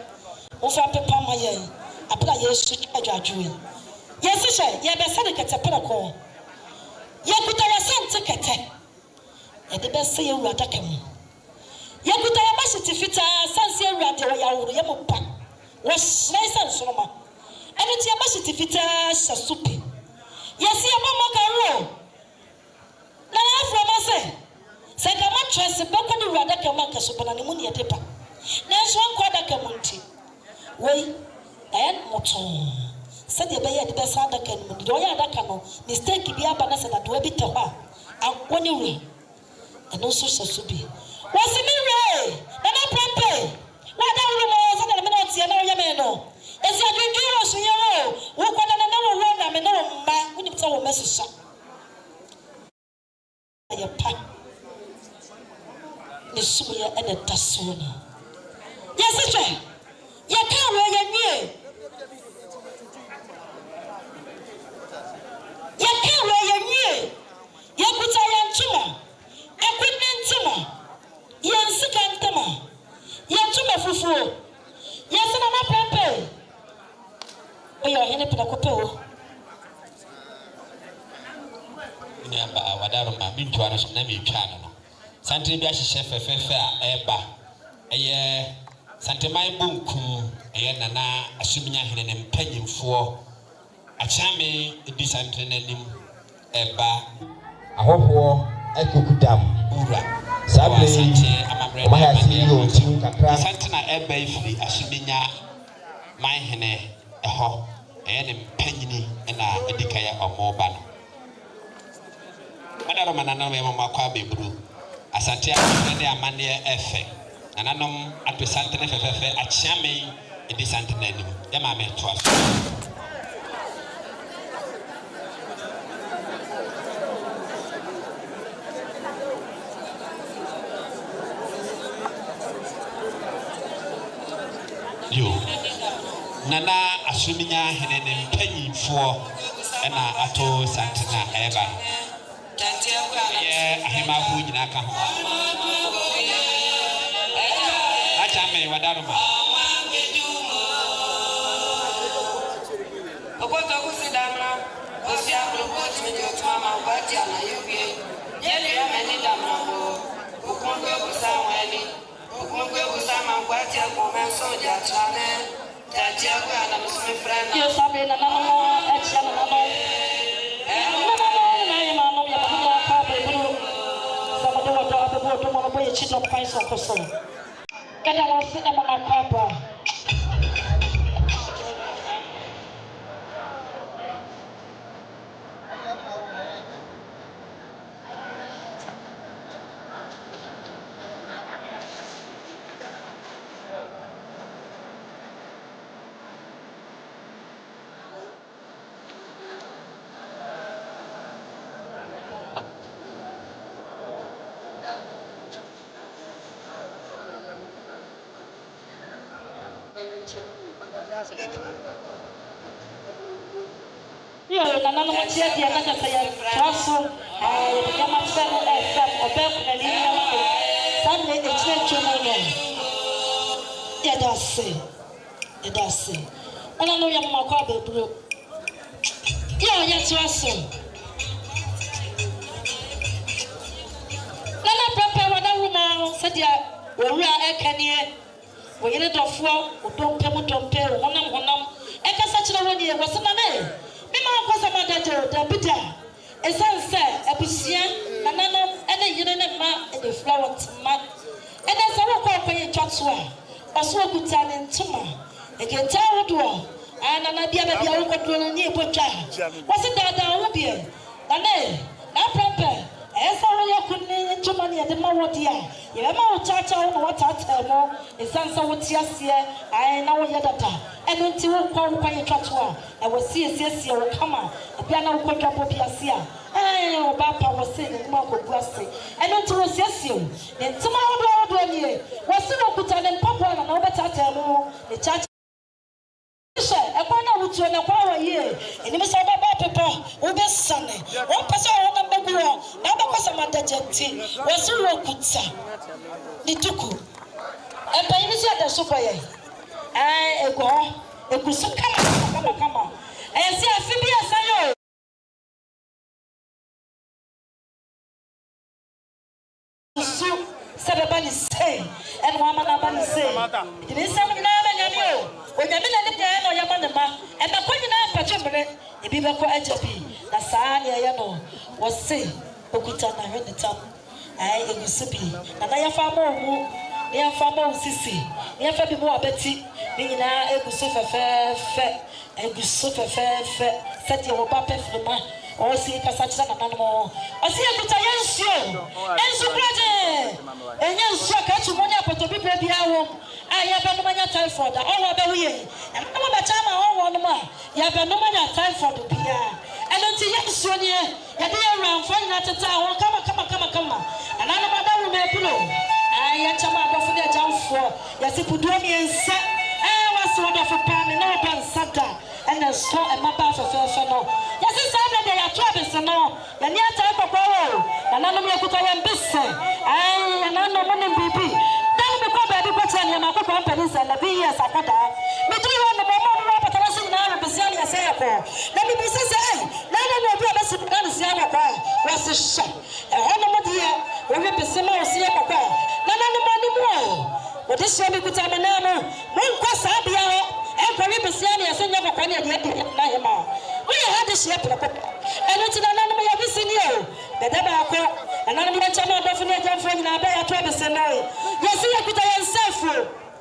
wofa pepa ma yɛn aberɛ a yɛnso twa adwadwoe yɛse hwɛ yɛbɛsɛ ne kɛtɛpɛrɛ kɔɔ yɛkuta yɛsɛnte kɛtɛ yɛde bɛsɛ yɛ wura adaka mu yɛkuta yɛ mahyete fitaa sanse awura deɛ wɔyɛ ahoro yɛ mo pa wɔhyerɛn sɛ nsoroma ɛno nti yɛ mahyete fitaa hyɛ so pe yɛse yɛbɔ mmɔkaro na yɛafrɛ ma sɛ kama twɛse bɛkɔ ne wura adaka mu anka so bɔna ne mu ne yɛde ba nanso ankɔ adaka mu nti wei ɛyɛ mmɔtɔn sɛdeɛ ɛbɛyɛ de bɛsa adaka no mu deɛ ɔyɛ adaka no mistake bi aba na sɛ dadoa bi tɛ hɔ a ankɔ ne wura ɛno nso hyɛ so bi wɔse me wura nana prɛmpɛ wɔada woro mɔ sɛdeɛ me na ɔteɛ na ɔyɛ me no ɛsi adwendwen wɔ so yɛ o wokɔda na na wɔwɔ na me na wɔ mma wonim sɛ wɔ mɛsesa yɛ pa ne sumyɛ ɛna da so no yɛse hwɛ yɛka wɔ yɛnwie yɛkuta yɛn ntoma ɛkune ntoma yɛn sika ntoma yɛn ntoma fufuo yɛse nana pɛpɛ ɔyɛ ɔhene pɛdakɔpɛ o ne aba wadaroma mentwa no so na metwa no santene bi ahyehyɛ fɛfɛɛfɛ a ɛba ɛyɛ santeman bonku ɛyɛ nana asomnya hene ne mpanyimfoɔ akyame edi santene n'anim ɛba ahohoɔ ɛkokudam ura sabre ɔmaya si yɛ ɔkyi kakra santena ɛba ifiri asomnya man hene ɛhɔ ɛyɛ ne mpanyini ɛna edi kaya ɔmoba no madaroma nananom yɛ mama akɔ abɛburu asante afɛ ne amanneɛ ɛfɛ nananom ato santene fɛfɛɛfɛ akyame edi santene anim yɛ maame toa so nana asomnya hene ne mpanyimfoɔ ɛna ato santena ɛba yɛ ahemafo nyinaa ka ho akyame wadaroma okotoku sidamna osia propose me to mama kwati ana yuwie yele ya meni damna bo okongo busa wani okongo busa man kwati ko men soja chane tatia ko ana musme frana yo sabe na na no action na no na ima no ya ba ka be buru sama do wato abebu to mo boye chito kwa iso ko so kada wasi na mama papa yo nana no tia dia na kasa ya traso I am a friend of a Sunday, the church. Yeah, that's it. Yeah, that's it. And I know you're my car, bro. Yeah, yes, yes, sir. Nana prepare what I woman said, yeah, we are a canny. We get it off for, don't pay, honam. I can such a one year was a man. Mima was a mother, the bitter. A sunset, a Bussian, Nanano, and a unit man in the flower man. And as I walk up in Chatsua, or so good time in Tuma, a can tell what and an idea that you are going to near Butcher. Was it that down here? Nane, not proper. As I couldn't into money at the Mawadia. You have more touch on what I tell more. It's answer what yes, I know your data. And until you call by your Chatua, I will see a yes, you will come out. A piano could drop up your seer. I Papa was saying, Marco Blessing. And until yes, you. Then tomorrow, was still put on and Papa and over Tata, the church. I want to know power here. And you must have a people who be sunny. One person on the ground, now because I'm at the jetty, was you will put some. The Tuku. And by the super. I go, a good come on. And see a Phoebe, so Sababani say, and one man say, it is some name. When you mean or Yamanama, and the point now, Pachimbre, if you ever HB, the Sanya was say, Okutana, I heard the tongue. I am Sippy, and I have far more, near far more Sissy, near Fabi more Betty, being now a good sofa fair, a good sofa fair, set your papa for the man. Or see Cassata and animal. I see a good show. And so, brother, and you struck out to money up to be baby. I have no money time for the all of the way. And all the time I want more. You have no money time for the PR. And until you soon, you're around finding at the town. Come. And I know that will be below. I am Chama for the jump for. Yes, it would do me and set. I was one of a pan and open Santa. And a store and my path of no. Yes, it's Sunday, they are troubles and all. The near type of borrow. And I know you could have been busy. I know money, baby. Then we call baby butcher and my companies and the years I got out. But you want the moment of the lesson now of the Sanya Sayako. Let me be said, now I know the best of the Sayako was a shot. And one more dear, we will be similar to Sayako. None of the money more. But this year we could have an armor. One cross Abia. And for me, Bessiani, I send you a penny at the end of Nahima. We had the ship, and until an enemy of the senior, the Debaco, and I'm going to tell you about the friend, and I bear Travis and I. Yes, I could have self.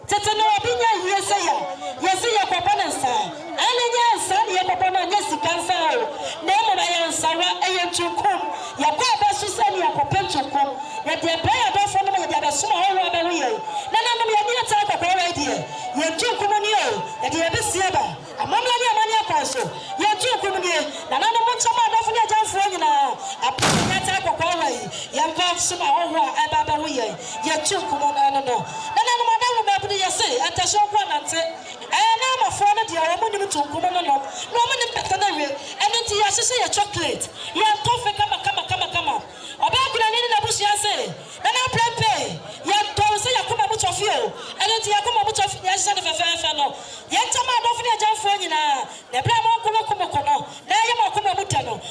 Tetano opinion, yes, yes, your papa, and yes, son, your papa, yes, you can say. Name of I am Sarah, I am to come. Your papa, Susan, your papa, to come. Yet the player don't follow me, that a small robbery. None of me, I need to talk about idea. You're too communal, and you have a siaba. A mamma, your council. You're too communal, and I don't want someone of the jump for you now. I put that type of power. You're got some over and Baba. You're too communal. You say, at a shop one and say, and I'm a friend of your woman to come on, no one better than you, and then you say a chocolate. You are tough, come. About Granny Bush, I say, and I pray. You don't say, I come out of you, and then you come out of the son of a fair fellow. Yet, I'm not offering a jump for you now. The Brahma Kumokono, now you are Kumamutano.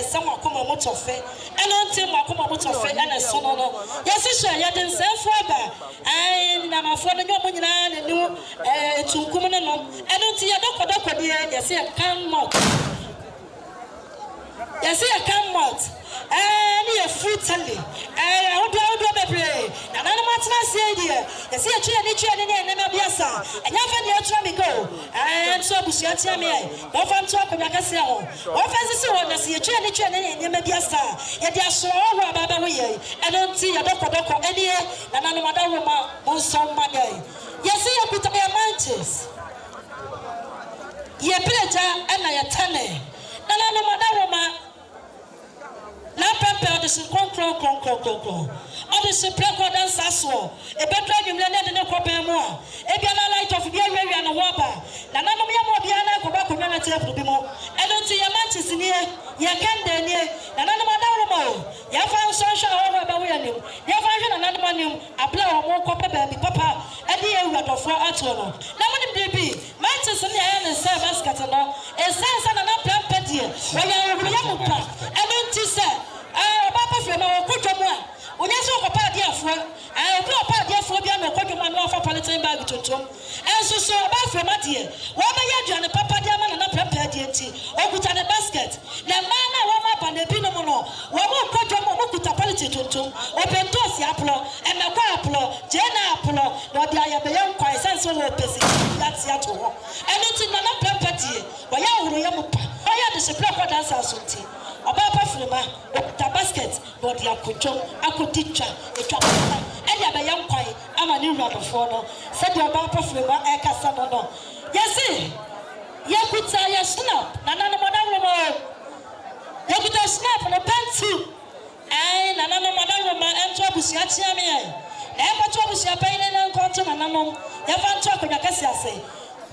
Some come a much of it, and until my come a much of it, and a son. Yes, sure, you didn't say forever. I am a friend of your money and new to come and until you don't go, yes, I come out. Yes, I come out. And you're frutally. I hope you pray. And I'm not saying here. You see a tree and never be a son. And you find your trammy go. And so, Bushia, me. Of I'm talking like a cell. Of as a son, I see a tree and never be a son. Yet they are so about the way. I don't see a doctor any, and I'm not a woman who's so money. You see, I put up your mantis. ye pileja ena ye tane nana no madaroma na pempe de sin konkron ode se preko dan saso e betra nwumle ne de ne kopen mu a e bia na light of bia wia no hoba nana no me mo bia na ko ba ko na table bi mo e don ti ye mantis ni ye kende ni nana no madaroma ya fa so ho ba wo ya nim ya fa hwe nana no manim apply o mo ko pe ba bi papa e de ye wadofo ato no na mo nim de bi mantis ni ya ne se basket no e sense na na pempe die wo ya wo ya mo pa e don ti se papa frema wo kodwomu a onya so ko pa dia afo obi opa dia afo bia no kodwomu no afa politin bag tontom enso so ba frema die wo ba ya aduane papa dia ma na prepare die nti okuta ne basket na ma na wo ma pa na bi no mo no wo mo kodwomu mo kuta politin tontom opentos ya aplo emekwa aplo jena aplo no dia ya be yan kwai sense wo pesi that's ya to ho anything na prepare die wo ya horo ya mo pa wo ya de se prepare dance asonti oba pa frema ta basket no dia kojo akotitwa etwa papa e dia be yan kwai ama ni ruadofo no se dia oba pa frema e kasa no yesi yakuta ya snap na nana modawro mo yakuta snap no pentu ai na nana modawro ma ento abusia tia me ai na e pato abusia pa ile na nkonto na nanom ya fa nto akonya kase ase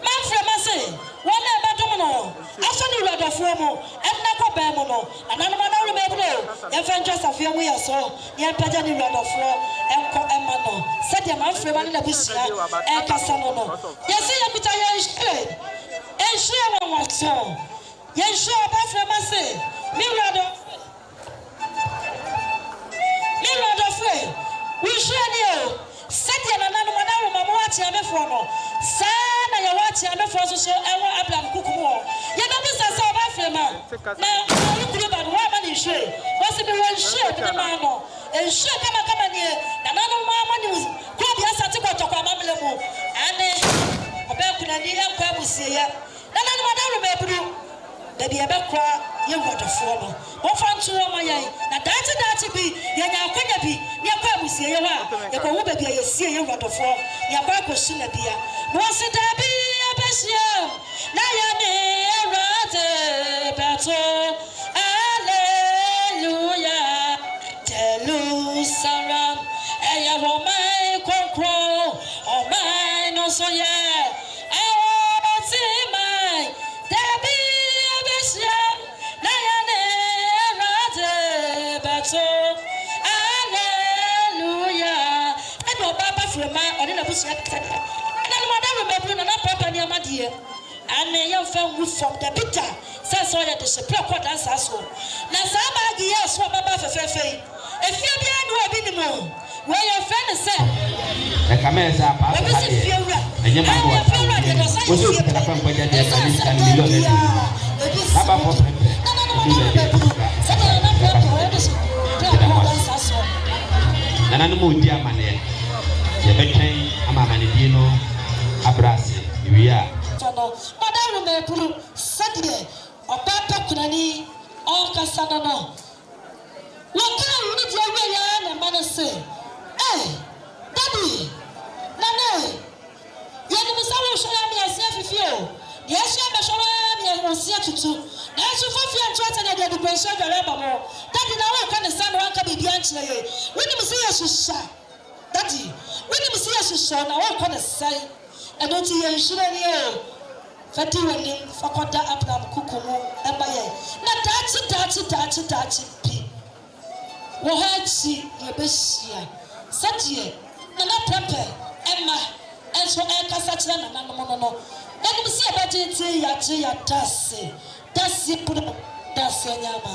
man frema se wona e badom no aso ni ruadofo mo enna ko ba mo no nana modawro me bro ya fa nto asafia mu ya so ya paja ni ruadofo enko ema no se dia man frema ni na busia e kasa no yesi yakuta ya straight ensure one waso yensure ba frema se mi rado free we sure ni o sadia na nanu madawo mamo ati amefo no sana ya wati amefo so ewo ablam kukumu ho ye ba bisa se ba frema na olukuru ba no wa ma ni sure wasi bi won sure bi ma no ensure kama ni na nanu mama ni ko bi asate ko tokwa mamle mu ane obekuna ni enko abusie ya nana no madawo mebru baby ebekra ye wodofo no wo fantu wo mayan na dati bi ye nya akonya bi ne akwa abusie ye wa ye ko wo baby ye sie ye wodofo ye akwa akosu na bia no sida bi abesia na ya ne erade beto hallelujah jerusalem eya wo mai konkro o mai no so ye and young family from the picture says all the supply quad answer so. Now, somebody else what my bath if you be a minimum where your friend is said, the comments are and you might was you can accompany the police and below the Nanamu Diamane, the Beckham, Amamanidino, Abrasi, we are. Madame Mepuru, Saturday, or Papa Kunani, or Cassano. What can you need your way and man say? Eh, Daddy, Nana, Yanimisawa shall be a self you. Yes, I'm a shall be to. As you for and try to get the person of Alabama. Daddy, now I can stand one can be answered. When you see us, you shall. Daddy, when you see us, you shall. Now I can say, I don't see you should have. Fati wedding fakoda abram kukumu ebaye na dachi pi wo hachi ye besia sadie na pepe emma enso ekasa kire na nanom no na nim si abagye ya dasi puru dasi nyama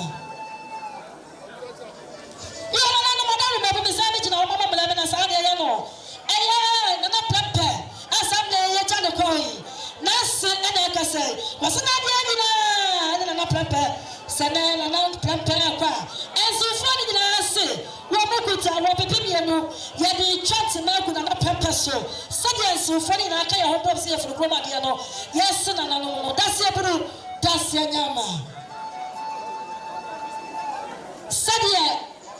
yo na madaru me bi sabe jina wo mama mele na sa de ye no eya na pepe asam de ye cha ne koi Nasa and I say, was not na pepe, Sana and Plamper. And so funny I say, Robokuta, Robopimiano, Yadi chance and Malcolm and pepper so. Suddenly so funny I can't hope here for Romadiano. Yes, and no, that's your brew, that's your yama. Sadia,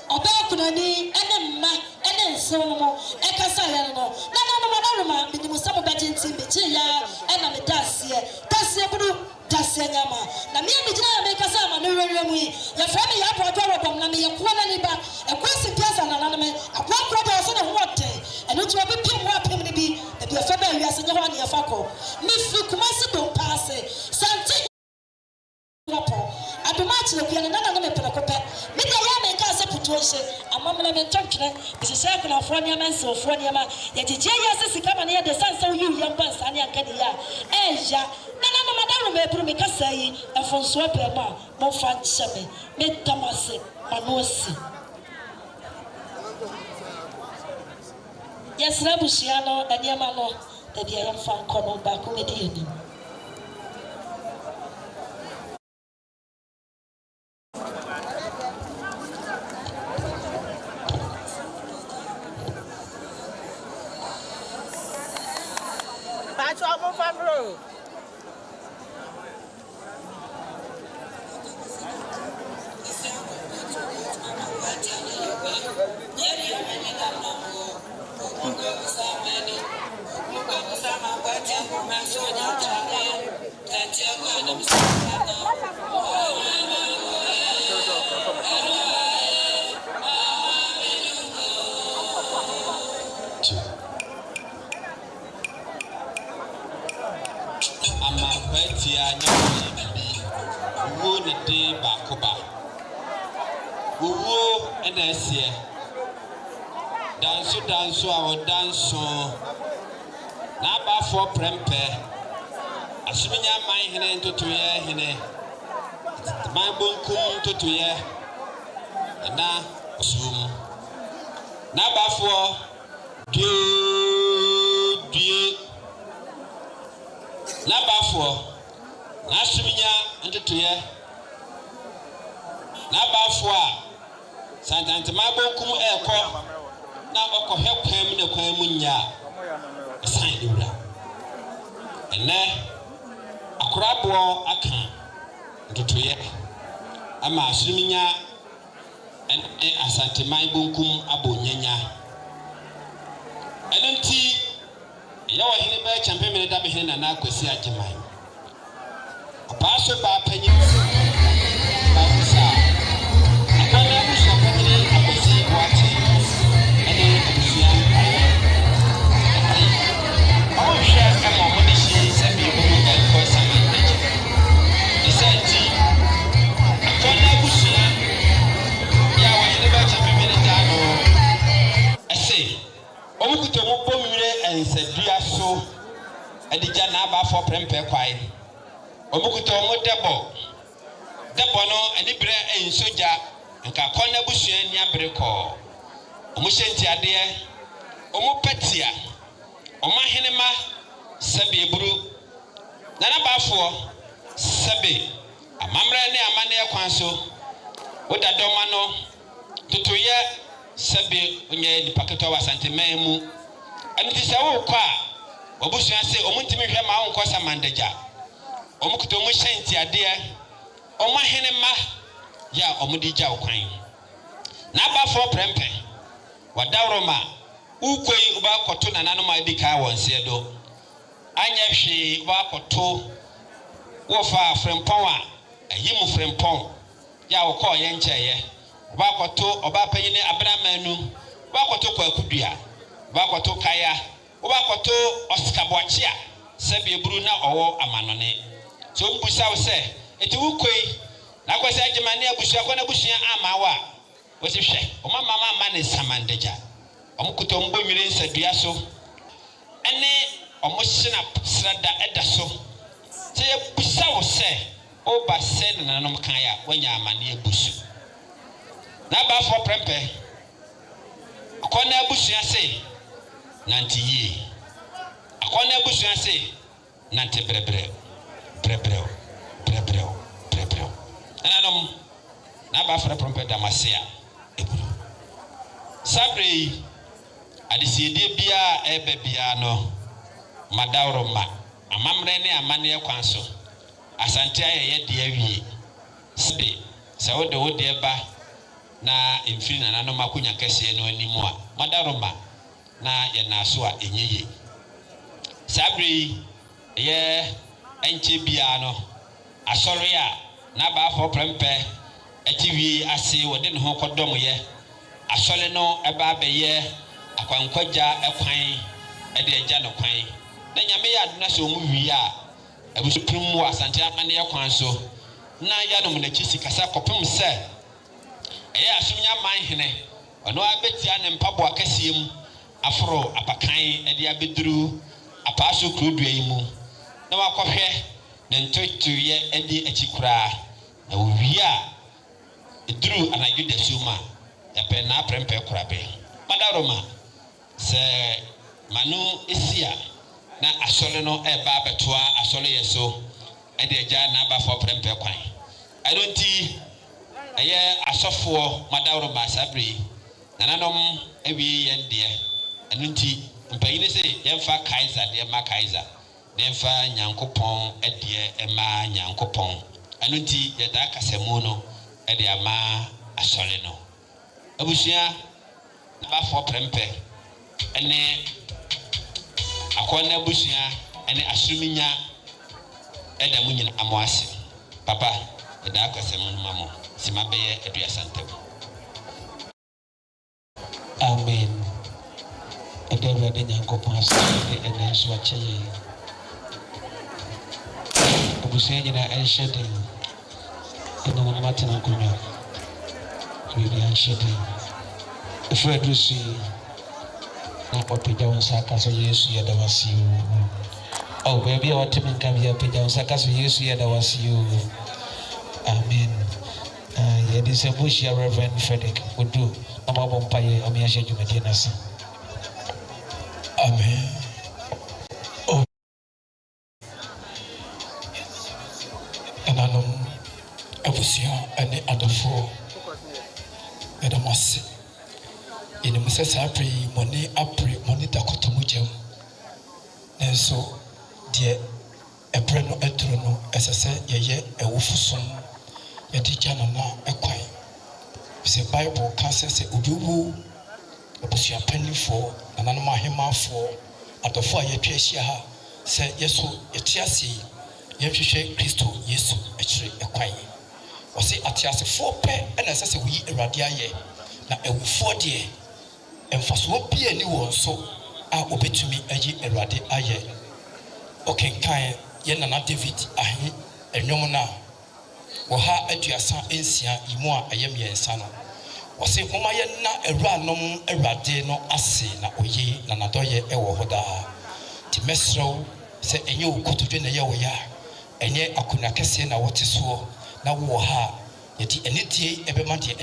Obakunani, and then so more, Ekasayano, Nana, minimum some betting team, and I'm a dacia, mu yi ya fa me ya bodo wa bom na me ye ko na ni ba e kwasi piasa na na me akwa da so na hote eno ti obi pim wa pim ni bi e bi fa ba wi ase nya ho na ye fa ko me fi kuma se do paase santi rapo adumachi ku ya na na me pele ko pe me da ya me ka se putu ose amamla me ntwetwe be se se kuna fo nya manse ofo nya ma ye tije ya se sika ma na ye de sansa yu ye mba nsa ne aka de ya eja na madaro me buru me kasa yi afonso pe ma mo fa ncheme me tamase manosi yes rabushia no eniema no da bia yam fa nkono ba ko me de ani Pacho mo famro wo ne de ba ko ba wo ena esie danso a wo danso na ba fo prempe asumenya man hene ntotoye hene man bonkum ntotoye na sum na ba fo die na ba fo na asumenya ntotoye na bafo a santantema bonkum eko na okohwe kwam na kwam nya san dura ene akorabo aka ntotoye ama asumenya en asantema bonkum abonyanya enenti yawo hene ba champion me da be hene na akwasi ageman apaso ba panyi Edija na aba for prempe kwai obukuto mo debo no ani bre ensoja nka konna busua ni abreko omo hyenti ade omo patia omo henema sabe eburu na bafo sabe amamra ne amane kwan so wodadoma no tutuye sabe onye ni paketo wasanteman mu ani ti se wo kwa obusua se omuntimi hwe ma wonko samandaja omukuto mu hyenti ade omo henema ya omudija okwan na bafo prempe wadawroma ukoi uba koto nananom adika wonse do anya hwe uba koto wo fa frempon a ayimu frempon ya wokọ ye ncheye uba koto oba panyine abramanu uba koto kwa kudua uba koto kaya uba koto osikaboachia sebe eburu na owo amanone so mbusa wo se eti ukoi na kwese agimane abusua kwa na busua amawa wosi hwe o mama ne samandeja omukuto mbo nwire nsadua so ene omohyina srada eda so se busa wo se o ba se nanom kan ya wanya amane abusu na ba fo prempe akona abusua se nanti yi akona abusua se nanti brebre nanom na ba fo prempe damasia eburu sabre adisiede bia ebe bia no madawroma amamre ne amane kwanso asante ayeye de awie sebe se wode ba na emfiri na nanom akonya kese no animu a madawroma na ye naso a enyeye sabre ye enche bia no asori a na ba fo prempe atiwi ase wode ne ho kodom ye asole no eba beye akwankwaja ekwan ede agya no kwan na nyame ya aduna so mu wi a abusuprim wa asante amane ekwan so na ya no mnachi sikasa kopem se eye asumnya man hene ono abetia ne mpabo akasiem aforo apakan ede abeduru apaso krudua yi mu na wakohwe ne ntotoye ede akikura na wi a eduru anajuda suma ya pe na prempe kurabe madaroma se manu esia na asole no eba betoa asole yeso ede agya na aba for prempe kwan I don't see aye asofo madaroma sabri nananom ewi yende anunti mpanyine se yemfa kaiser de ma kaiser demfa nyankopon ede ema nyankopon anunti yeda kasemu no ede ama asole no abusua na ba for prempe ene akona abusua ene asuminya ede munyina amoase papa ede akasemu no mamo simabeye edua santebu amen ede wade nyankopon asante ene nso akyeye abusua nyina enhyede ene na matena konwa really enhyede ifredusi na opija wonsaka so Yesu ya dawasiyo oh baby watime nkamya opija wonsaka so Yesu ya dawasiyo amen yedise bushia Reverend Frederick Odu amabo mpaye amiashe jumadi nasa amen ananom abusia ane adofo edamase ine musesa apre moni apre moni dakotomu jam nenso de epre no eturo no esese yeye ewufusom yedi jana na ekwan se bible ka sese obiwu abusia panifo nananom ahemafo adofo ayetwa ahia ha se yeso etiase yehwehwe Kristo Yesu ekire ekwan wose atiasefo pe ena esese wi Awurade aye na ewufo de emfaso bia ni wonso a obetumi ayi Awurade aye okenkan ye nana David ahi enwom na wo ha aduasa ensia imu a ayem yensa no wose homa ye na Awuranom Awurade no ase na oyi na nadoye ewo hoda ti mesrew se enye okotodwe na ye wo ya enye akuna kese na wote so na wo ha yeti enedie ebema de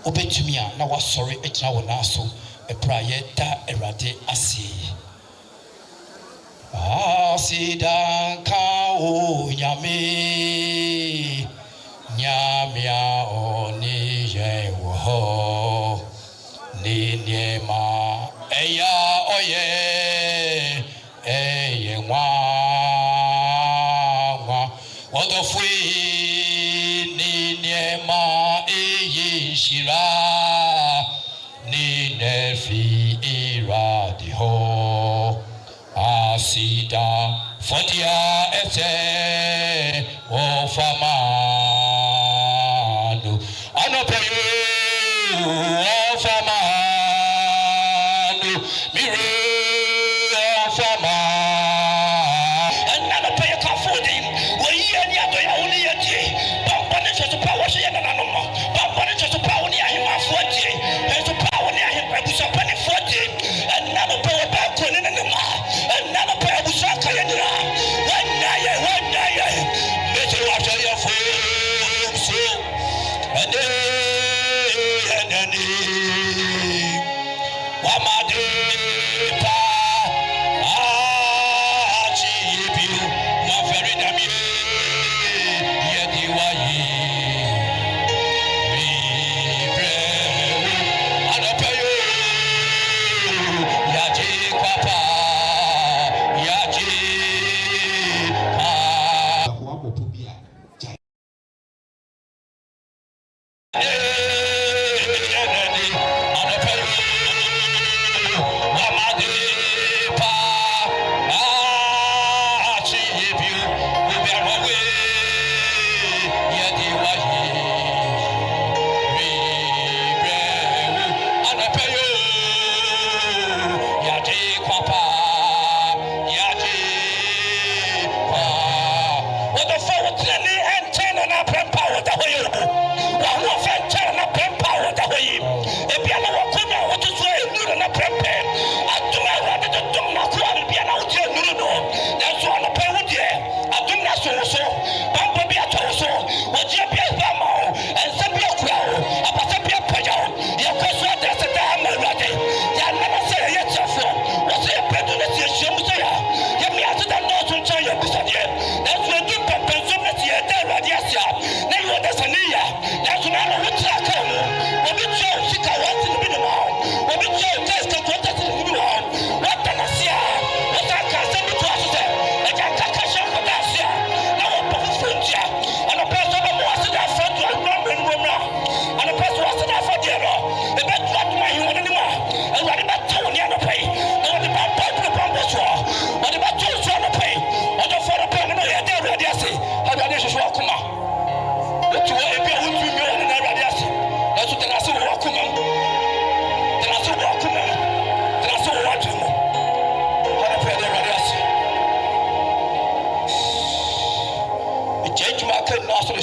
obetumi a na wasori etina wo na so epra ye da Awurade ase asidanka o nyame nyamia oni ye wo ni niema eya oye eye nwa odofui ni niema eyi shira ni nefi iradiho asida fodia ete o famanu anopeyu o famanu miru o famanu anopeyu kafudi we ni adoya uni yeti bambane chetu pawo she na nanomo bambane chetu pawo ni ahima foti chetu pawo ni ahima busapani foti anopeyu ba kone na ma anopeyu busaka yendra wanaye metu wacho ya fu so ade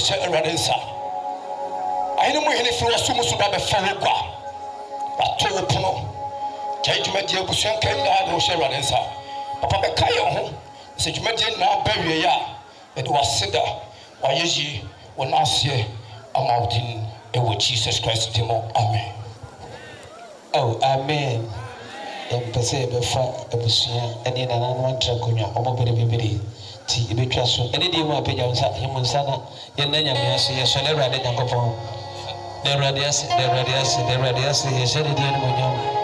hyɛ Awurade nsa ayene mu hene firi wɔso mu so ba bɛfa wo kwa wato wo pono gyae dwumadie abusua nka nyinaa de wo hyɛ Awurade nsa papa bɛka yɛn ho sɛ dwumadie nyinaa ba wie a yɛde waseda wayɛ yie wɔ n'aseɛ ama wo din ɛwɔ Jesus Christ din mu amen. Oh, amen. Yɛmpɛ sɛ yɛbɛfa abusua ɛne nananom antra konwa ɔmo berebere ti yɛbɛtwa so ɛne deɛ mu apagya wo nsa yɛmu nsa na yɛnna nyame ase yɛsɔ ne Awurade Nyankopɔn da Awurade ase yɛhyɛ ne deɛ no monyam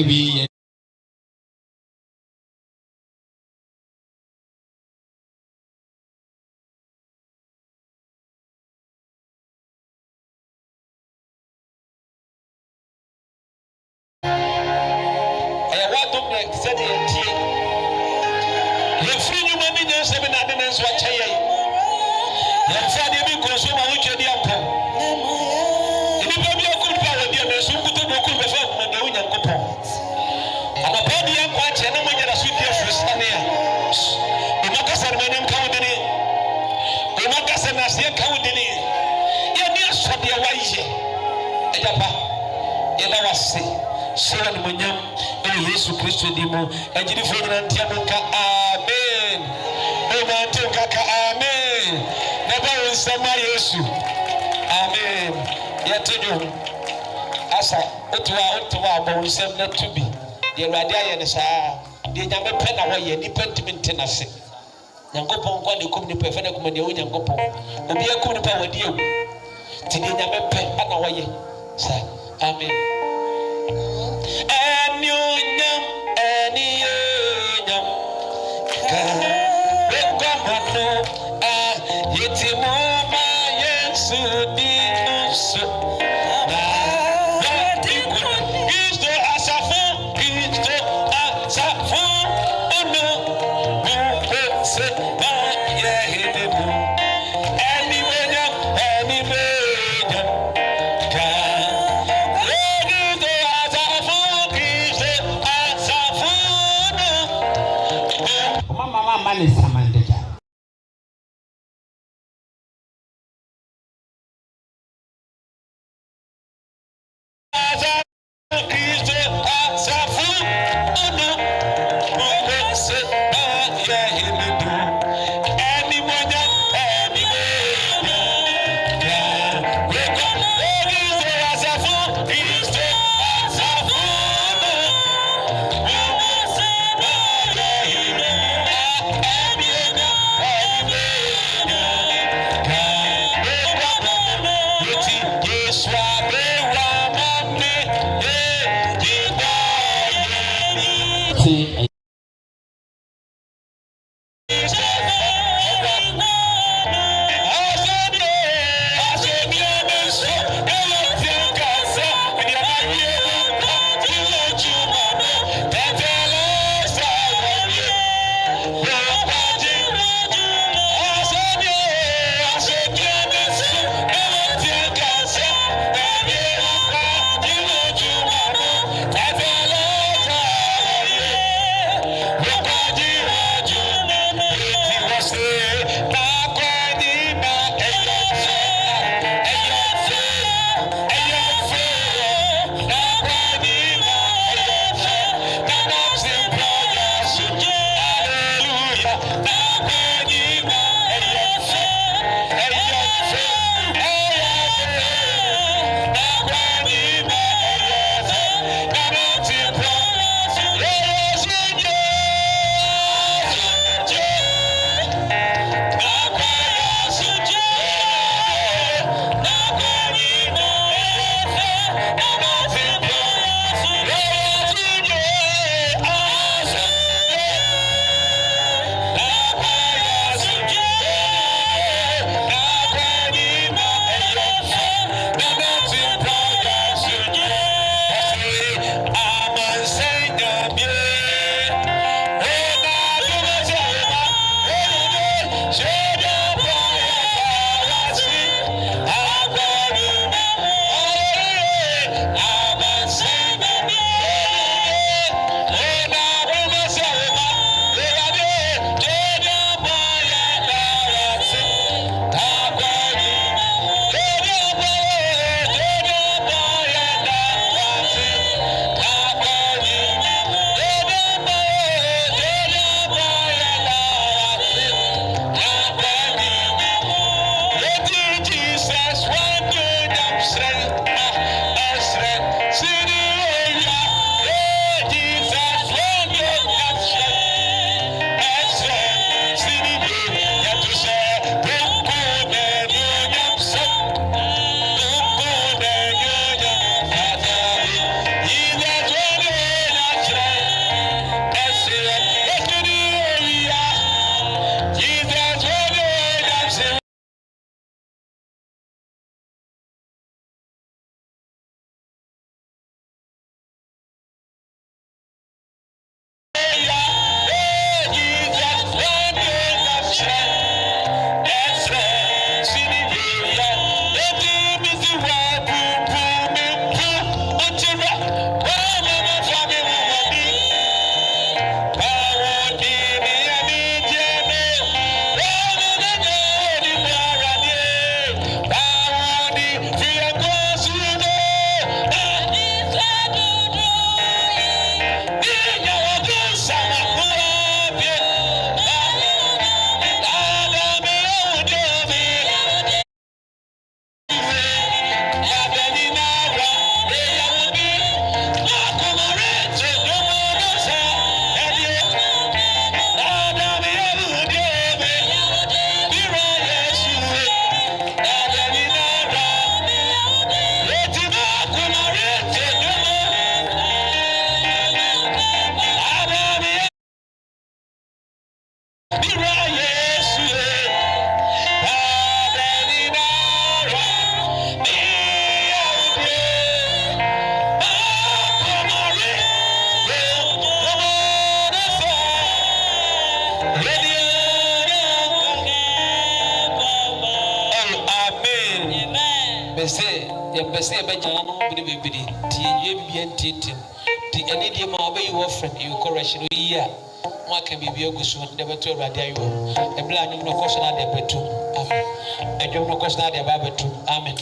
ebi Sira ni mwenyam Yesu Kristo dimo ejiri fo nyina ntia nka amen eba ntia ka amen na ba nsama Yesu amen yetejo asa otwa abo nsem na tubi de Awurade aye ne saa de nyame pɛ na wɔyɛ nipa ntiminti na se nyankopɔn kwa ne kum nipa fɛ na kum ne wo nyankopɔn obi akum nipa wadi ewu ti de nyame pɛ ana wɔyɛ saa amen. Mama, yɛmpɛsɛ yɛbɛgyina no bibiri nti yɛwie bibia ntintim nti ɛne deɛ ma wobɛyi wɔ frɛ no correction oyi a mo aka biribi agu so de bɛto awurade ayɔ ɛberɛ a nwom no kɔ so no ade bɛto amen adwom no kɔ so no ade aba bɛto amen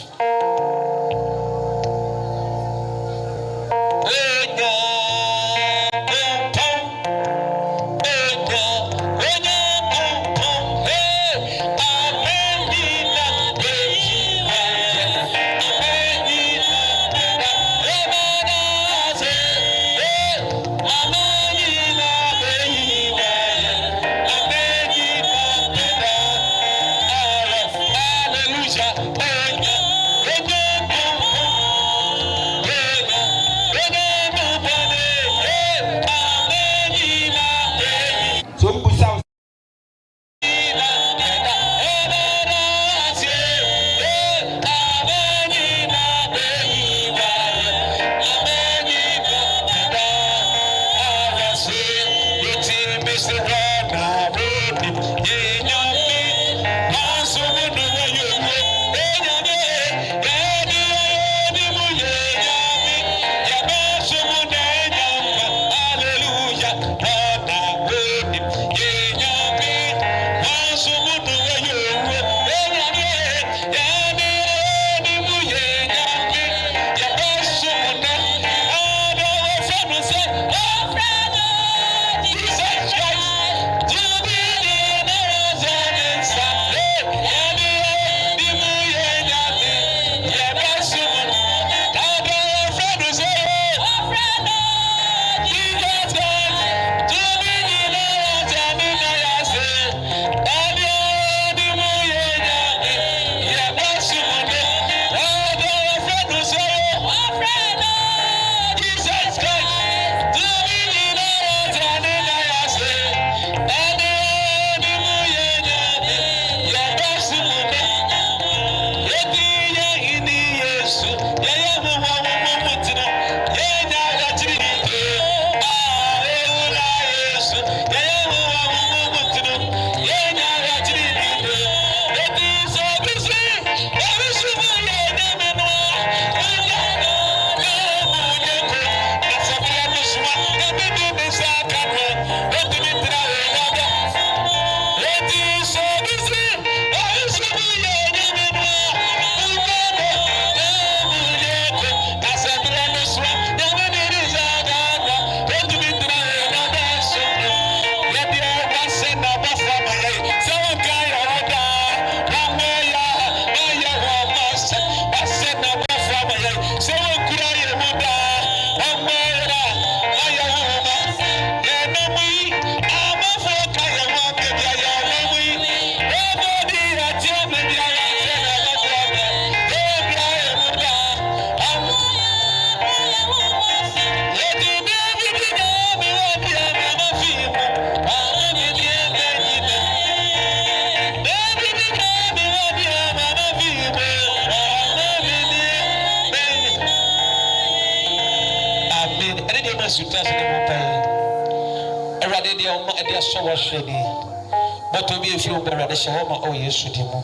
But to be a few better, the Shahoma or Yesudimu.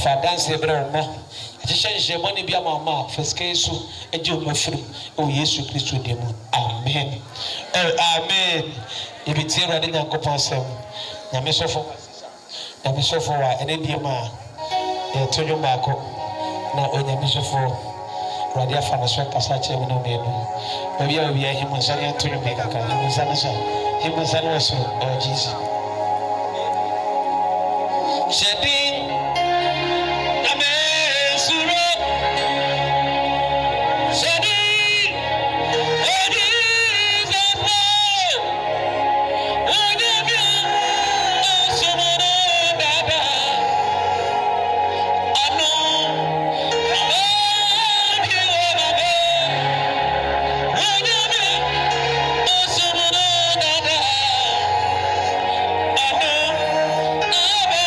For dance a better more. I just change money be a mamma, first case, a joke of fruit, oh Yesu Christ with demo. Amen. Amen. If it's here, I didn't go past them. Namiso for an Indiama, a Toyo Marco, now on your mission for Radia Fanaswak Asache, no name. Maybe I will be a human son to you make a kind of son. He was also, oh Jesus. Shedding Amen Suro Shedding Oh Jesus Oh Debian Oh Somono Dada Ano Oh Kiwababa Oh Debian Oh Somono Dada Ano Abba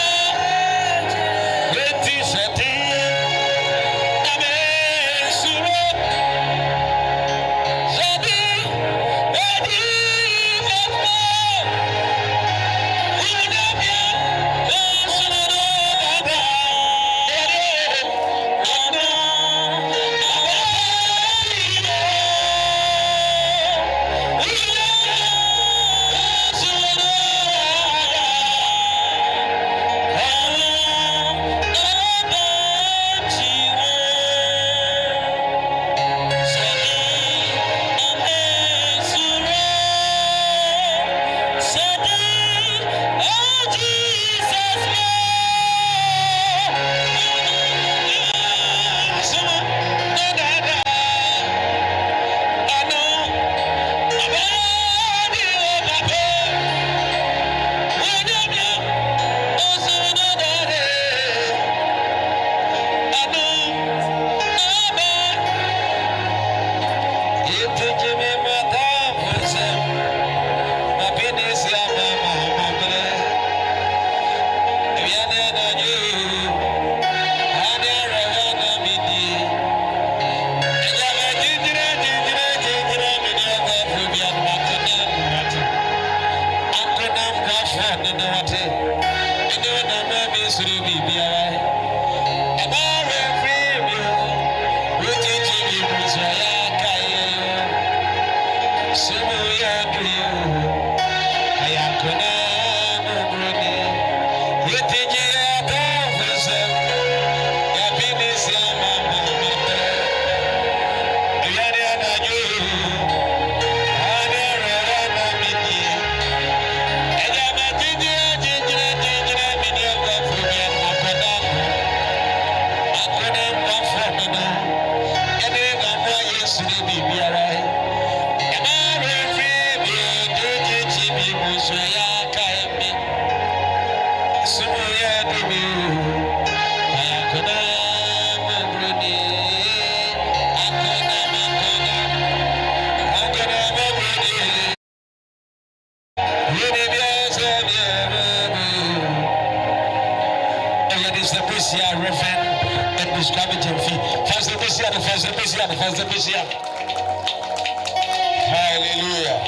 Hallelujah.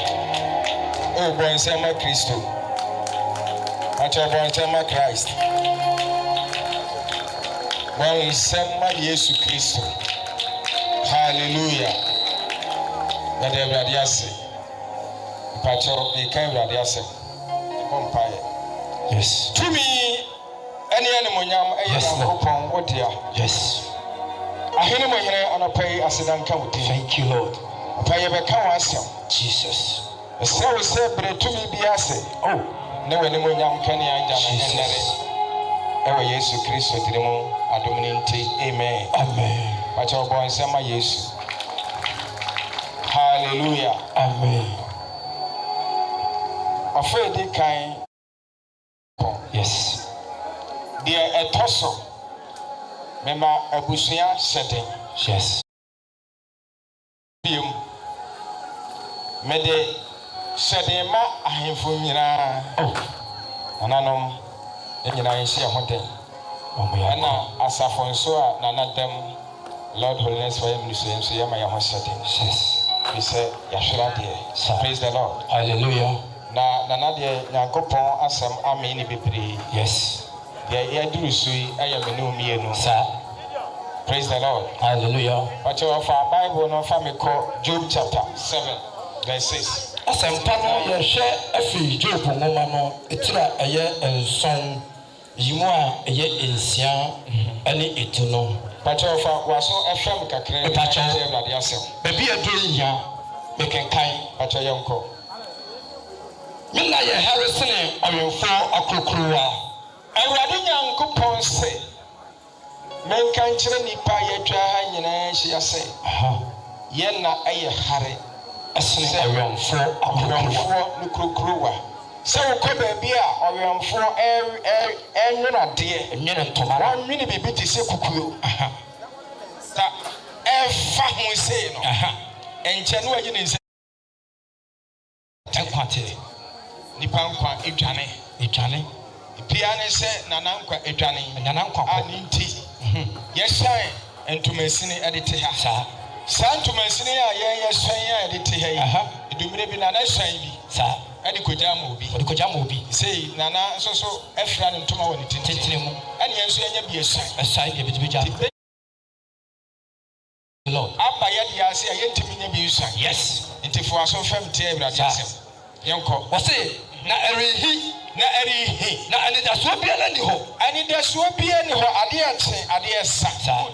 Oh, Bonsema Christo. Acha Bonsema Christ. Bonsema Yesu Christo. Hallelujah. Yade Radiase. Pacho Eka Radiase. Bompaye. Yes. To me, any monyam Ayapon Odia. Yes. Ahene mo here anapai asedanka wuti. Thank you, Lord. Apai be kan wasam. Jesus. Ese wo se bretumi bi ase. Oh, ne wani mo nyam kan ya ja na henere. Ewe Yesu Kristo dirimo adomni nti. Amen. Amen. Pacha obo nsema Yesu. Hallelujah. Amen. Afedi kan. Yes. Dia etoso. Mema abusuya seden. Yes. Biem. Mede seden ma ahemfo nyina. Oh. Ananom nyina nhyia hoden. Ana asafo nso a nanadam Lord Holiness for him so yama ya ho seden. Yes. We say yashira de. Praise the Lord. Hallelujah. Na nanade Nyankopon asem ameni bebre. Yes. Ya duru sui ayamenu mienu. Sir. Praise the Lord. Hallelujah. But you have Bible no family called Job chapter 7 verse 6. Asempa no ye hwe afi Job ngoma no etira eye enson yimu a eye ensia ene etu no. But you have waso FM kakre Pacho Everybody asem. Bebi aduru nya mekenkan But you yanko. Minna ye Harrison awemfo akrokrowa. Awurade Nyankopon se menkan kire nipa yetwa ha nyina hia se. Ye na eye hare Asene awemfo akrokrowa nukrokrowa. Se wo ko baabi a awemfo enwena de enwena ntomara wanwene bibi ti se kukuo. Ta efa ho se no. Enche no ayi ne nse enkwate nipa nkwa edwane pia ne se nanankwa edwane nanankwa ani nti yɛhyɛn ntomasini ɛde te ha saa ntomasini a yɛhyɛn a ɛde te ha yi edumire bi na hyɛn bi saa ɛde kogya ma obi sei nana nso so ɛfira ne ntoma wɔ ne tentene mu ɛne yɛn nso yɛnya bi ɛhyɛn yɛ bi gya Lord aba yɛ de ase a yɛntimi nya bi ɛhyɛn yes nti fo aso fam tie Awurade asɛm yɛnkɔ wɔse na ɛrehi na anidasoɔ biara ni hɔ ade akye ade ɛsa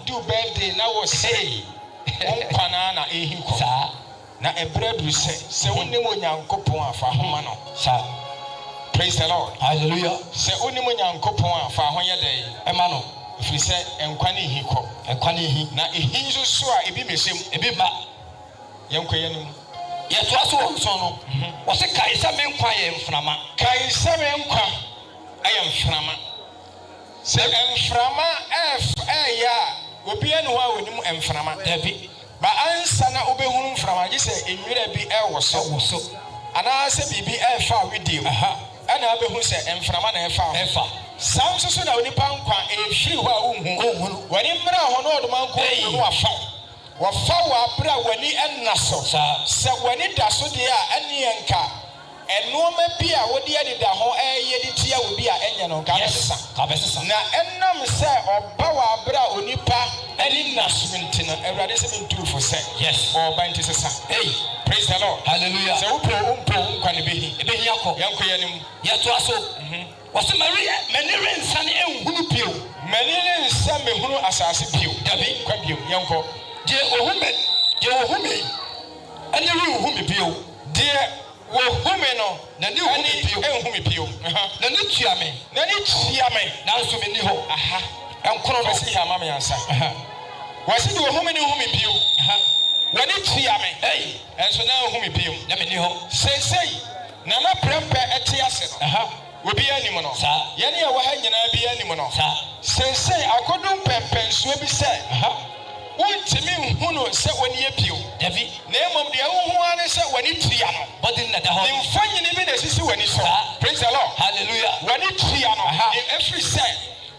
do birthday na wo say onkwana na ehi kɔ saa na ebere duru sɛ wonim Onyankopɔn afa homa no saa praise the Lord hallelujah sɛ wonim Onyankopɔn afa ho yɛ dɛ ɛma no ɛfiri sɛ nkwa ne ehi kɔ na ehi nso so a ebi mesem ebi ba yɛnkɔ yɛnim yɛtoa so wɔ nson no wɔse kae sɛ me nkwa yɛ mframa ɛyɛ mframa sɛ mframa ɛyɛ a obiara ne hɔ a wɔnim mframa dabi ba ansa na wobɛhunu mframa gye sɛ enwira bi ɛwɔ so anaasɛ biribi ɛfa video ɛna wobɛhu sɛ mframa na ɛfa saa nso so na onipa nkwa ɛfiri hɔ a wonhu wɔne mmerɛ hɔ no ɔdoma nkɔ no wɔfa wɔ abere a w'ani ɛnna so sɛ w'ani da so deɛ a ɛne yɛ nka ɛnoɔma bi a wode adeda ho ɛyɛ de tia wo bi a ɛnyɛ no nka bɛsesa na ɛnam sɛ ɔba wɔ abere a onipa ɛne nna so nti no Awurade sɛ mentuufo sɛ ɔba nti sesa praise the Lord hallelujah sɛ wopɛ nkwa ne bɛhi akɔ yɛnkɔ yɛnim yɛtoa so wɔse m'ani rensane ɛnhunu bio m'ani rensa mehunu asase bio dabi kwa bio yɛnkɔ deɛ wɔhu me ɛne renhu me bio deɛ wɔhume no n'ani hu me bio n'ani tua me nanso menni hɔ ɛnkoro no wɔsi ama me ansa wɔsi deɛ wɔhume ne hu me bio wɔne tua me ɛnso na hu me bio na menni hɔ seesei nana prɛmpɛ ɛte ase no obi anim no yɛne a wɔha nyinaa bi anim no seesei akodom pɛmpɛnsoɔ bi sɛ wontimi nhunu sɛ wɔne yɛ bio dabi na mmom deɛ wohu ara ne sɛ wɔne tua no bɔde na da hɔ mfa nyini bi na esisi wɔne so praise the Lord hallelujah wɔne tua no ɛfiri sɛ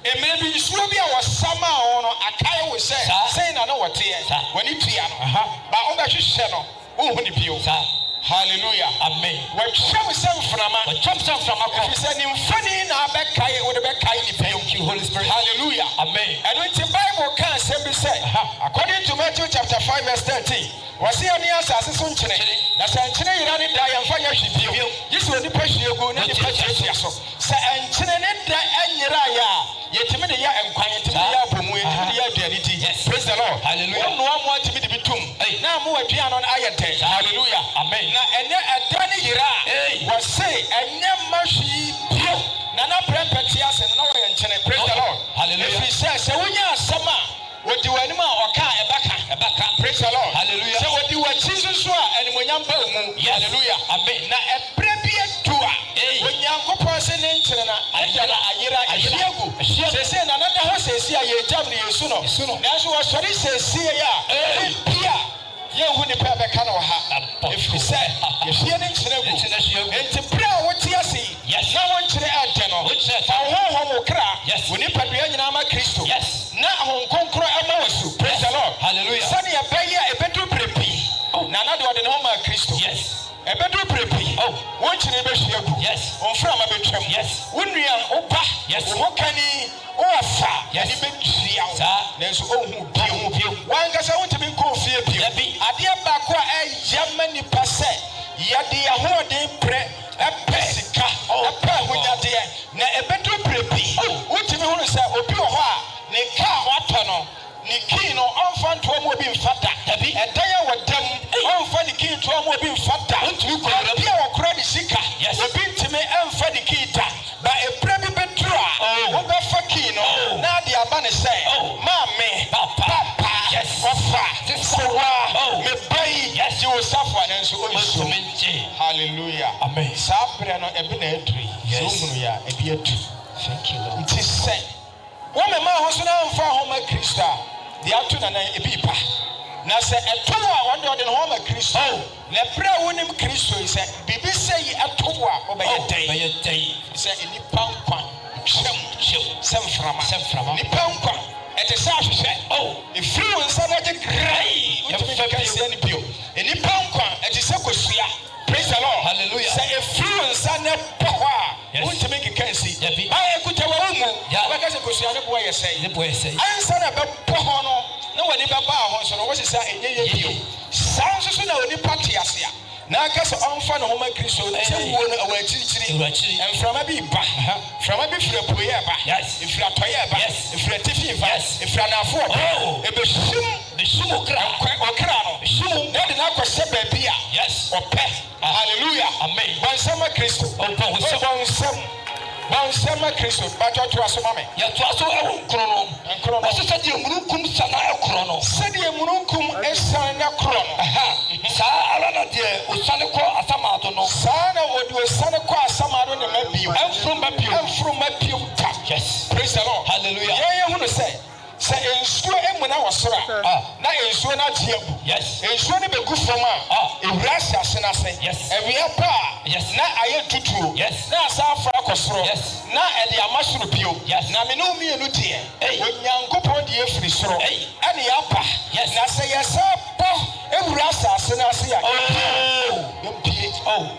mmerɛ bi nsuo bi a wɔsama ho no akae wo sɛ sɛn na wɔte woteɛ w'ani tua no ba wobɛhwehwɛ no wohu ne bio hallelujah amen wɔtwam sɛ mframa kɔ ɛfiri sɛ ne mfani na abɛkae wode bɛkae nipa thank you Holy Spirit hallelujah amen ɛno nti bible ka asɛm bi sɛ according to Matthew chapter 5 verse 13 wɔse ɛne asase so nkyene na sɛ nkyene yera ne da yɛmfa nyɛ hwe bio gye sɛ onipa hwie gu ne nipa tiatia so sɛ nkyene ne da anyera yɛ a yɛtumi de yɛ nkwan yɛtumi de yɛ apɔmu yɛtumi de yɛ aduane di praise the Lord hallelujah wɔnoa mo atumi de bi tom na mo aduane no ayɛ dɛ hallelujah amen na ɛnɛ ɛda ne yera a wɔse ɛnyɛ mma hwee bio na na prɛmpɛ te ase na wɔyɛ nkyene praise the Lord hallelujah ɛfiri sɛ wonya asɛm a wɔdi w'anim a ɔka ɛbɛka praise the Lord hallelujah sɛ wɔdi w'akyi nso a animonyam ba mu hallelujah amen na ɛbrɛ bi adu a onyankopɔn sɛ ne nkyene na ɛda na ayera ahyiagu sɛsɛ na nada hɔ sɛsi a yɛgyam ne yɛsu no nanso wɔsɔre sɛsie a bia yɛhu nipa bɛka no wɔ ha ɛfiri sɛ yɛhwie ne nkyene gu enti berɛ a wote ase na wɔnkyene ɛdɛ no fa honhom wo kra wo nipadua nyinaa ma Kristo na ahonkronkro ɛma wɔ so praise the Lord hallelujah sɛdeɛ ɛbɛyɛ a ɛbɛduru berɛ pii na na de ɔde ne ho ma Kristo ɛbɛduru berɛ pii wɔnkyene bɛhwie gu ɔmframa bɛtwam wo nnua wo ba wo ho kani wɔfa yɛde bɛtua wo nanso ɔhu bio wankasa wontumi nkɔ fie bio adeɛ baako a ɛyɛ ma nipa sɛ yɛde ahoɔden brɛ ɛpɛ sika ɛpɛ ahonyadeɛ na ɛbɛduru berɛ pii wontumi hunu sɛ obi wɔ hɔ a ne kaa watɔ no ne kii no ɔmfa ntoa mu obi mfa da ɛdan a wɔda mu ɔmfa ne kii ntoa mu obi mfa da obi a wɔkora ne sika obi ntumi ɛmfa ne kii da ba ɛbrɛ bi bɛduru a wobɛfa kii no na ade aba ne sɛ maame papa wɔfa sewa meba yi gye wo safo a nanso ɔnsuo hallelujah amen saa berɛ no ɛbi na aduru sɛ wohunu yɛ a ɛbi adu nti sɛ wɔmɛma ho so na amfa ho ma Kristo a de ato nanan ebi pa na sɛ ɛto a wɔde ne ho ma Kristo na berɛ a wonim Kristo yi sɛ biribi sɛ yi ɛto a wɔbɛyɛ dɛn sɛ nnipa nkwa twɛm sɛ mframa nnipa nkwa ɛte sɛ ahwehwɛ ɛfiri wo nsa no agye grai wotumi kɛka nsia no bio nnipa nkwa ɛte sɛ kosua praise the Lord hallelujah sɛ ɛfiri wo nsa no bɔ hɔ a wontumi keka nsi ayɛ kuta wɔ wo mu wobɛka sɛ kosua no boɔ yɛ sɛe ansa na ɛbɛbɔ hɔ no na wɔde bɛbaa hɔ so no wɔse sɛ ɛnyɛ yɛ bio saa nso so na onipa te ase a na aka sɛ ɔmfa ne ho ma Kristo sɛ wuo no ɛwɔ akyirikyiri mframa bi ba mframa bi firi apueɛ ɛba ɛfiri atɔeɛ ɛba ɛfiri atifi ɛba ɛfiri anafo ɛba ɛbɛhyim ɔkra no na ɔde no akɔhyɛ baabi a ɔpɛ hallelujah amen bɔnsɛm ma Kristo bɔnsɛm ma Kristo bàtɔ to aso ma me yɛtoa so ɛwɔ nkron no ɔsɛ sɛdeɛ mununkum sana ɛkorɔ no sɛdeɛ mununkum ɛsan na korɔ no saa ara na deɛ osane kɔ asamaado no saa na wɔde osane kɔ asamaado ne ma bio ɛmforo ma bio ta praise the Lord hallelujah yɛn hunu sɛ nsuo emu na wɔ soro a na nsuo no agye abu nsuo no bɛgu fam a ewura ahyɛ ase n'ase ewia pa a na ayɛ tutuo na asa afra akɔ soro na ɛde ama soro bio na me ne mmienu deɛ onyankopɔn deɛ efiri soro ɛne yɛapa na sɛ yɛsa bɔ ewura